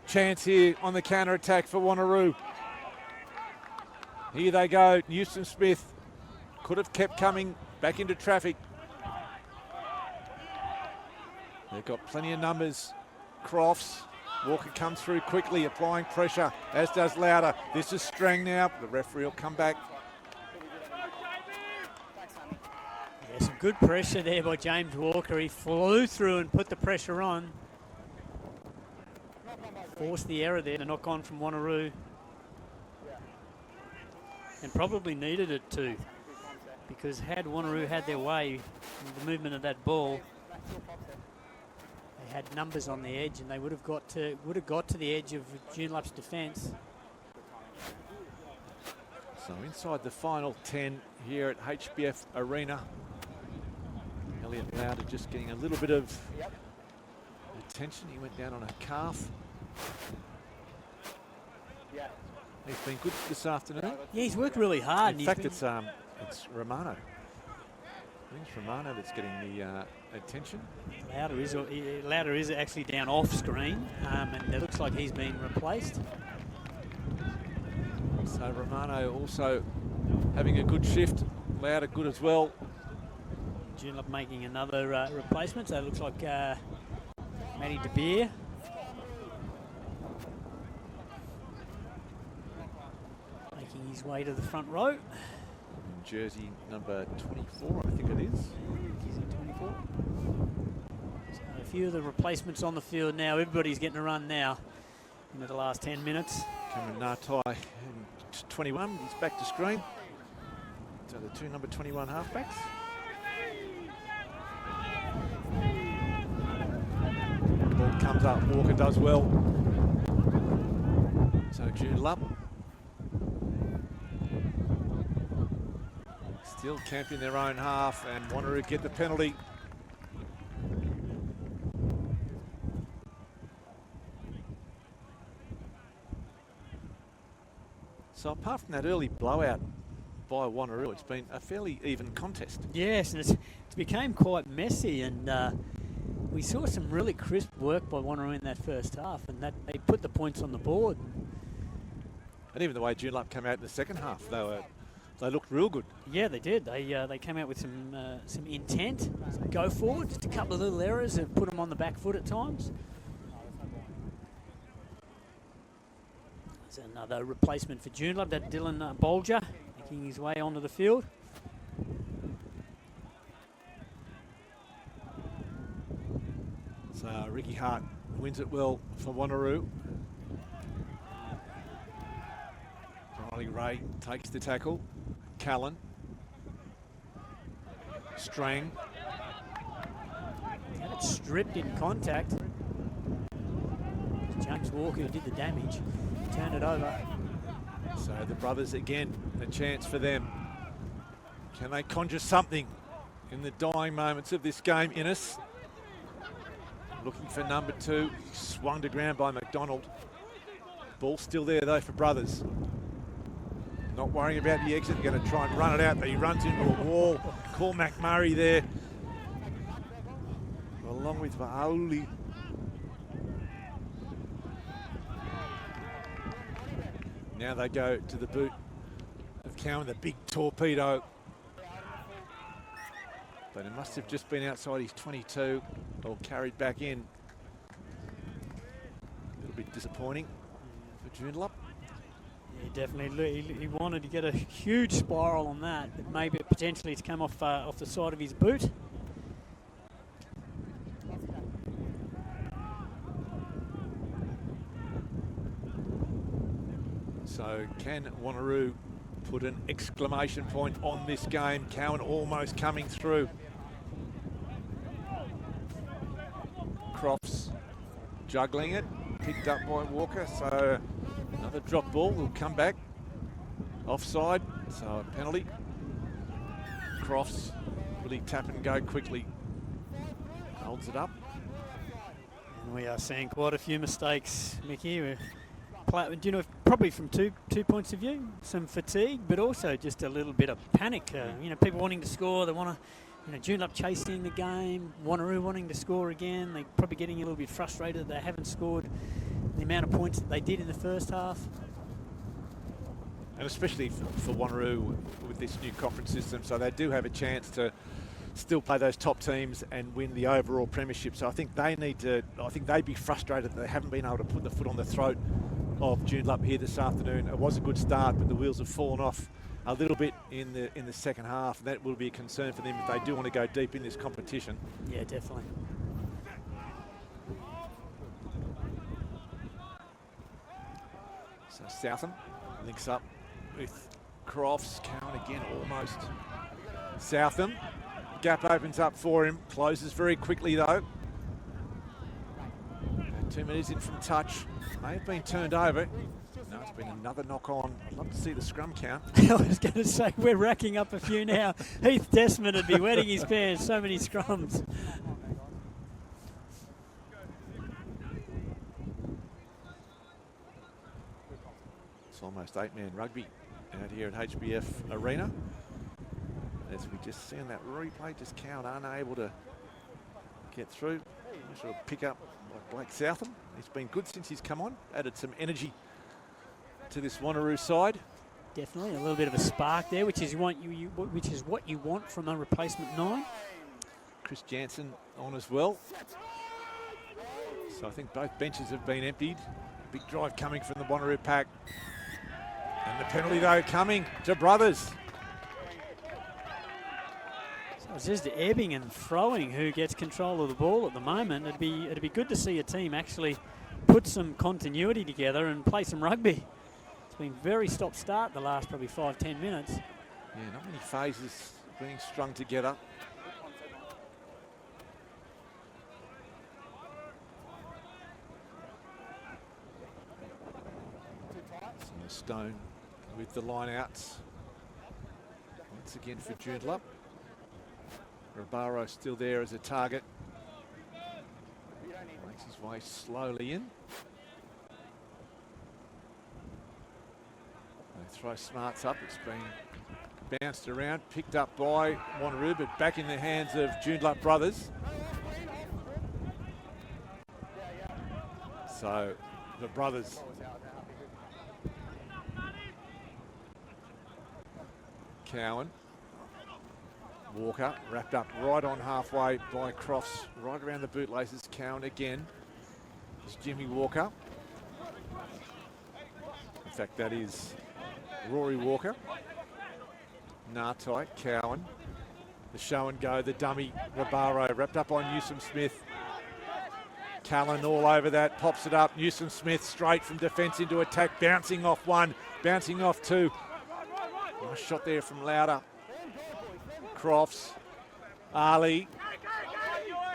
Chance here on the counter attack for Wanneroo. Here they go. Newsom Smith could have kept coming back into traffic. They've got plenty of numbers. Crofts Walker comes through quickly, applying pressure, as does Lauder. This is Strang now. The referee will come back. Yeah, some good pressure there by James Walker. He flew through and put the pressure on. Forced the error there to knock on from Wanneroo. And probably needed it too, because had Wanneroo had their way with the movement of that ball, they had numbers on the edge and they would have got to the edge of Joondalup's defence. So inside the final 10 here at HBF Arena. Elliot Lauder just getting a little bit of attention. He went down on a calf. He's been good this afternoon. Yeah, he's worked really hard. In fact, it's Romano. I think it's Romano that's getting the attention. Lauder is actually down off screen, and it looks like he's been replaced. So Romano also having a good shift. Lauder good as well. Joondalup making another replacement. So it looks like Matty De Beer. Making his way to the front row. Jersey number 24, I think it is. Jersey 24. So a few of the replacements on the field now. Everybody's getting a run now into the last 10 minutes. Cameron Nartai in 21. He's back to screen. So the two number 21 halfbacks. Ball comes up. Walker does well. So Joondalup still camping their own half, and Wanneroo get the penalty. So apart from that early blowout by Wanneroo, it's been a fairly even contest. Yes, and it's became quite messy, and we saw some really crisp work by Wanneroo in that first half, and that they put the points on the board. And even the way Joondalup came out in the second half, they looked real good. Yeah, they did. They came out with some intent, some go forward. Just a couple of little errors have put them on the back foot at times. There's another replacement for Joondalup, that Dylan Bolger, making his way onto the field. So Ricky Hart wins it well for Wanneroo. Riley Ray takes the tackle. Callan. Strang. Had it stripped in contact. James Walker who did the damage. Turned it over. So the brothers again, a chance for them. Can they conjure something in the dying moments of this game? Innes looking for number 2. Swung to ground by McDonald. Ball still there though for brothers. Not worrying about the exit, going to try and run it out, but he runs into a wall. Call McMurray there, along with Vaoli. Now they go to the boot of Cowan, the big torpedo. But it must have just been outside his 22 or carried back in. A little bit disappointing for Joondalup. Yeah, definitely. He wanted to get a huge spiral on that, but maybe potentially it's come off the side of his boot. So can Wanneroo put an exclamation point on this game? Cowan almost coming through. Crofts juggling it, picked up by Walker, so another drop ball will come back. Offside, so a penalty. Crofts really tap and go quickly. Holds it up. And we are seeing quite a few mistakes, Mickey. Do you know, probably from two points of view, some fatigue, but also just a little bit of panic. People wanting to score, they want to, Joondalup chasing the game, Wanneroo wanting to score again. They're probably getting a little bit frustrated they haven't scored the amount of points that they did in the first half. And especially for Wanneroo with this new conference system, so they do have a chance to still play those top teams and win the overall premiership. So I think they need to, I think they'd be frustrated that they haven't been able to put the foot on the throat of Joondalup here this afternoon. It was a good start, but the wheels have fallen off a little bit in the second half. That will be a concern for them if they do want to go deep in this competition. Yeah, definitely. So Southam links up with Crofts. Cowan again almost. Southam, gap opens up for him, closes very quickly though. 2 minutes in from touch, may have been turned over. No, it's been another knock on. I'd love to see the scrum count. I was going to say, we're racking up a few now. Heath Desmond would be wetting his pants, so many scrums. It's almost 8-man rugby out here at HBF Arena. As we just see in that replay, just Cowan unable to get through. Sort of pick up Blake Southam. He's been good since he's come on, added some energy to this Wanneroo side. Definitely a little bit of a spark there, which is what you want from a replacement 9. Chris Jansen on as well. So I think both benches have been emptied. Big drive coming from the Wanneroo pack. And the penalty though coming to Brothers. So it's just ebbing and throwing who gets control of the ball at the moment. It'd be good to see a team actually put some continuity together and play some rugby. It's been very stop-start the last probably 5-10 minutes. Yeah, not many phases being strung together. Stone with the line outs. Once again for Joondalup. Rabaro still there as a target. Makes his way slowly in. They throw Smarts up. It's been bounced around, picked up by Wanneroo, but back in the hands of Joondalup Brothers. So the Brothers Cowan, Walker wrapped up right on halfway by Crofts, right around the bootlaces. Cowan again. It's Jimmy Walker. In fact, that is Rory Walker. Nartai, Cowan. The show and go, the dummy, Rabaro, wrapped up on Newsom Smith. Callan all over that, pops it up. Newsom Smith straight from defence into attack, bouncing off one, bouncing off two. Nice shot there from Lauder. Crofts. Ali.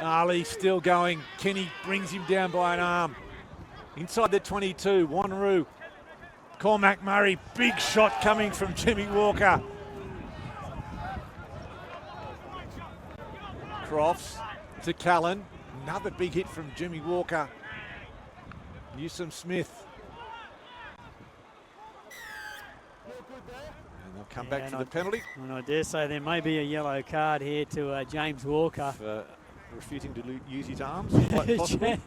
Ali still going. Kenny brings him down by an arm. Inside the 22, Wanneroo. Cormac Murray, big shot coming from Jimmy Walker. Crofts to Callan. Another big hit from Jimmy Walker. Newsom Smith. And they'll come back to the penalty. And I dare say there may be a yellow card here to James Walker. For refusing to use his arms, quite possibly.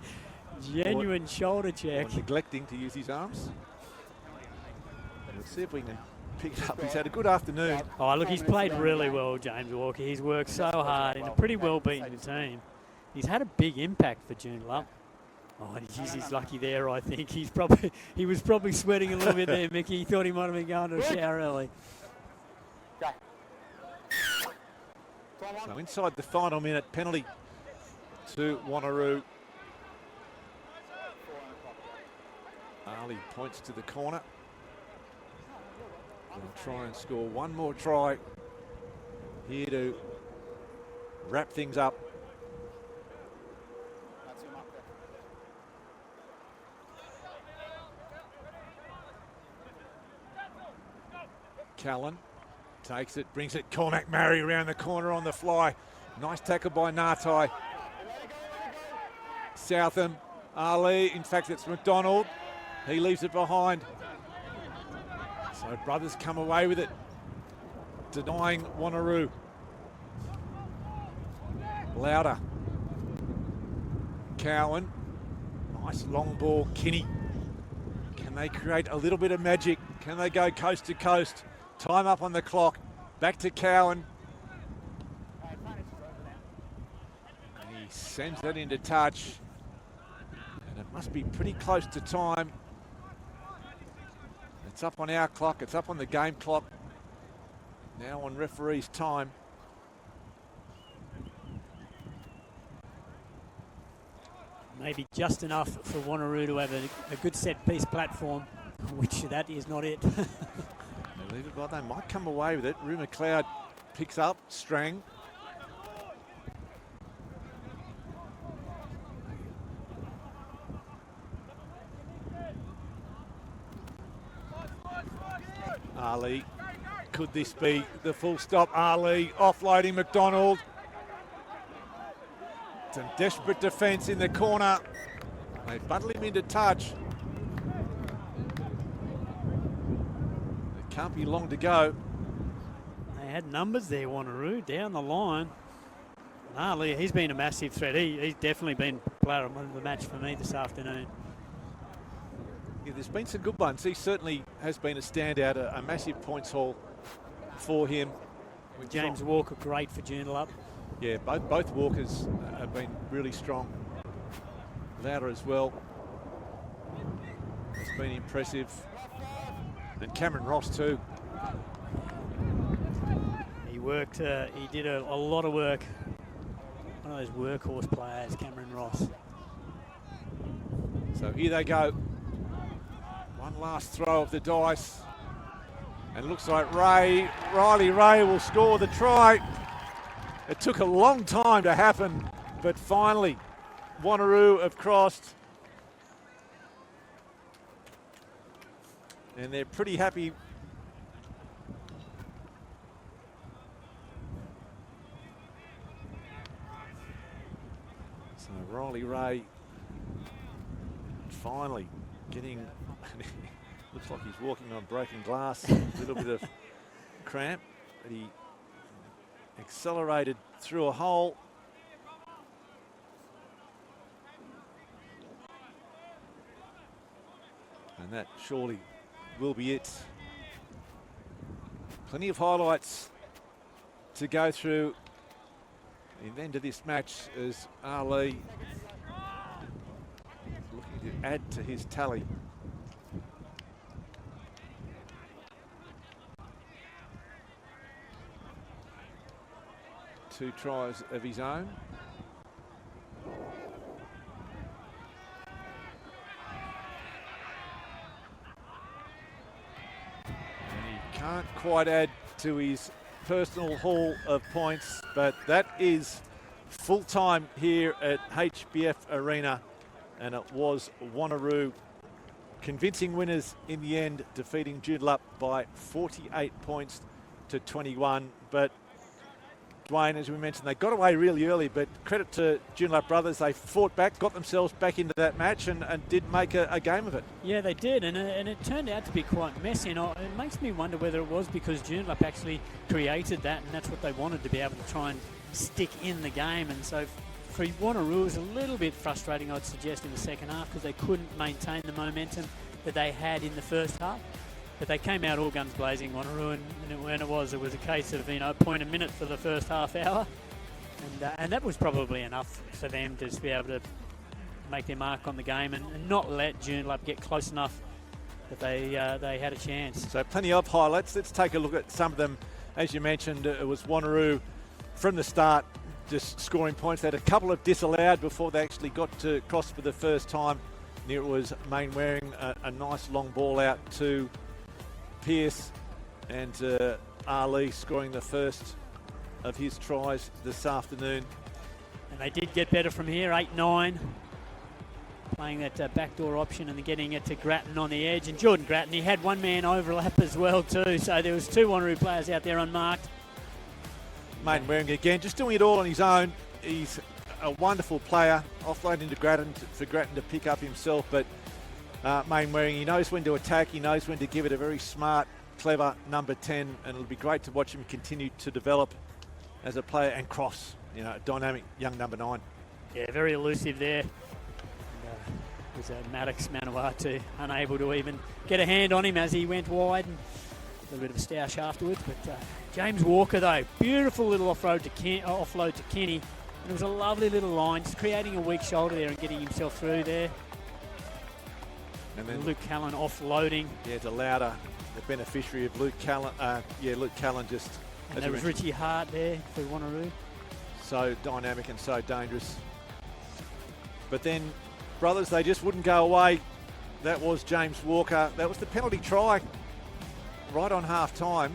Genuine shoulder check. Or neglecting to use his arms. Let's see if we can pick it up. He's had a good afternoon. Oh, look, he's played really well, James Walker. He's worked so hard in a pretty well-beaten team. He's had a big impact for Joondalup. Oh, geez, he's lucky there, I think. He was probably sweating a little bit there, Mickey. He thought he might have been going to a shower early. So inside the final minute, penalty to Wanneroo. Ali points to the corner. They'll try and score one more try here to wrap things up. Callan takes it, brings it. Cormac Murray around the corner on the fly. Nice tackle by Nartai. Southam, Ali, in fact it's McDonald. He leaves it behind. So Brothers come away with it, denying Wanneroo. Lauder. Cowan. Nice long ball. Kinney. Can they create a little bit of magic? Can they go coast to coast? Time up on the clock. Back to Cowan. sends that into touch. And it must be pretty close to time. It's up on our clock. It's up on the game clock. Now on referee's time. Maybe just enough for Wanneroo to have a good set-piece platform, which that is not it. Believe it, well, they might come away with it. Rue McLeod picks up Strang. Ali, could this be the full stop? Ali offloading McDonald. Some desperate defence in the corner. They bundle him into touch. It can't be long to go. They had numbers there, Wanneroo, down the line. Ali, he's been a massive threat. He's definitely been player of the match for me this afternoon. Yeah, there's been some good ones. He certainly has been a standout, a massive points haul for him. James Walker, great for Joondalup. Yeah, both Walkers have been really strong. Louder as well. It's been impressive. And Cameron Ross too. He worked, he did a lot of work. One of those workhorse players, Cameron Ross. So here they go. One last throw of the dice. And it looks like Riley Ray will score the try. It took a long time to happen, but finally, Wanneroo have crossed. And they're pretty happy. So Riley Ray finally getting, looks like he's walking on broken glass, a little bit of cramp, but he accelerated through a hole. And that surely will be it. Plenty of highlights to go through in the end of this match as Ali looking to add to his tally. Two tries of his own. And he can't quite add to his personal haul of points, but that is full time here at HBF Arena, and it was Wanneroo convincing winners in the end, defeating Joondalup by 48 points to 21. But Dwayne, as we mentioned, they got away really early, but credit to Joondalup brothers. They fought back, got themselves back into that match and did make a game of it. Yeah, they did, and it turned out to be quite messy. And it makes me wonder whether it was because Joondalup actually created that, and that's what they wanted, to be able to try and stick in the game. And so for Wanneroo, it was a little bit frustrating, I'd suggest, in the second half, because they couldn't maintain the momentum that they had in the first half. But they came out all guns blazing, Wanneroo, and when it was a case of, a point a minute for the first half hour. And that was probably enough for them to be able to make their mark on the game and not let Joondalup get close enough that they had a chance. So plenty of highlights. Let's take a look at some of them. As you mentioned, it was Wanneroo from the start just scoring points. They had a couple of disallowed before they actually got to cross for the first time. Near it was Mainwaring, a nice long ball out to Pearce, and Ali scoring the first of his tries this afternoon. And they did get better from here, 8-9. Playing that backdoor option and then getting it to Grattan on the edge. And Jordan Grattan, he had one man overlap as well too. So there was two Wanneroo players out there unmarked. Mainwaring again, just doing it all on his own. He's a wonderful player, offloading to Grattan for Grattan to pick up himself, but Mainwaring, he knows when to attack, he knows when to give it a very smart, clever number 10, and it'll be great to watch him continue to develop as a player and cross, a dynamic young number 9. Yeah, very elusive there. It was Maddox Manawatu unable to even get a hand on him as he went wide, and a little bit of a stoush afterwards. But James Walker, though, beautiful little offload to Kenny. And it was a lovely little line, just creating a weak shoulder there and getting himself through there. And then Luke Callan offloading. Yeah, to Lauder, the beneficiary of Luke Callan. Luke Callan just... And there was Richie Hart there for Wanneroo. So dynamic and so dangerous. But then, brothers, they just wouldn't go away. That was James Walker. That was the penalty try right on half time.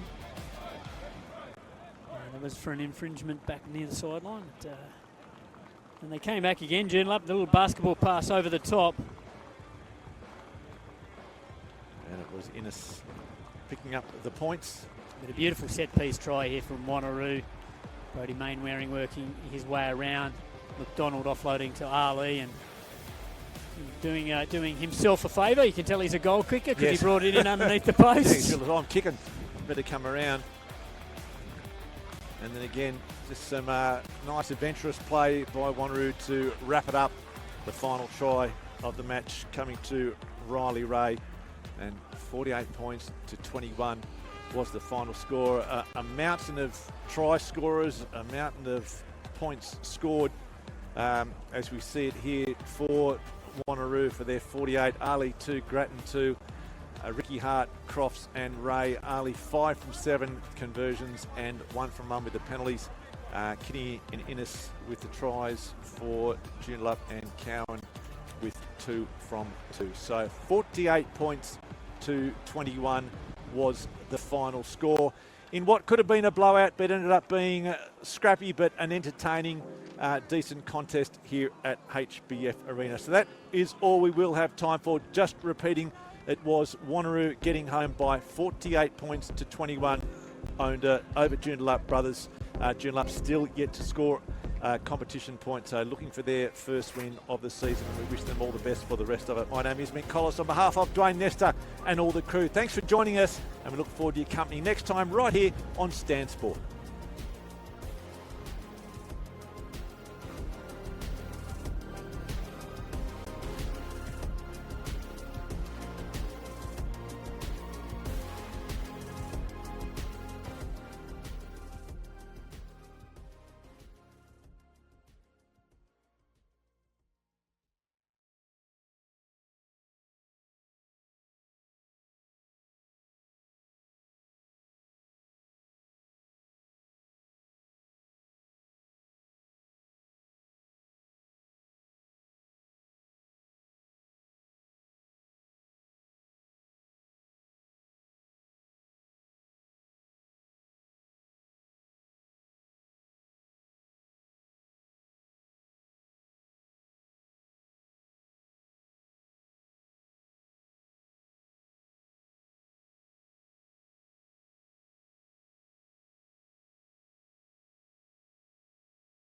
That was for an infringement back near the sideline. And they came back again, Joondalup, the little basketball pass over the top. And it was Innes picking up the points. But a beautiful set-piece try here from Wanneroo. Brody Mainwaring working his way around. McDonald offloading to Ali and doing himself a favour. You can tell he's a goal kicker because he brought it in underneath the post. I'm kicking. Better come around. And then again, just some nice adventurous play by Wanneroo to wrap it up. The final try of the match coming to Riley Ray. And 48 points to 21 was the final score. A mountain of try scorers, a mountain of points scored as we see it here for Wanneroo for their 48. Ali 2, Grattan 2, Ricky Hart, Crofts and Ray. Ali 5 from 7 conversions and 1 from 1 with the penalties. Kinney and Innes with the tries for Joondalup and Cowan with 2 from 2. So 48 points to 21 was the final score in what could have been a blowout but ended up being scrappy but an entertaining decent contest here at HBF Arena. So that is all we will have time for. Just repeating, it was Wanneroo getting home by 48 points to 21 over Joondalup brothers. Joondalup still yet to score competition points, so looking for their first win of the season, and we wish them all the best for the rest of it. My name is Mick Collis on behalf of Dwayne Nestor and all the crew. Thanks for joining us, and we look forward to your company next time right here on Stan Sport.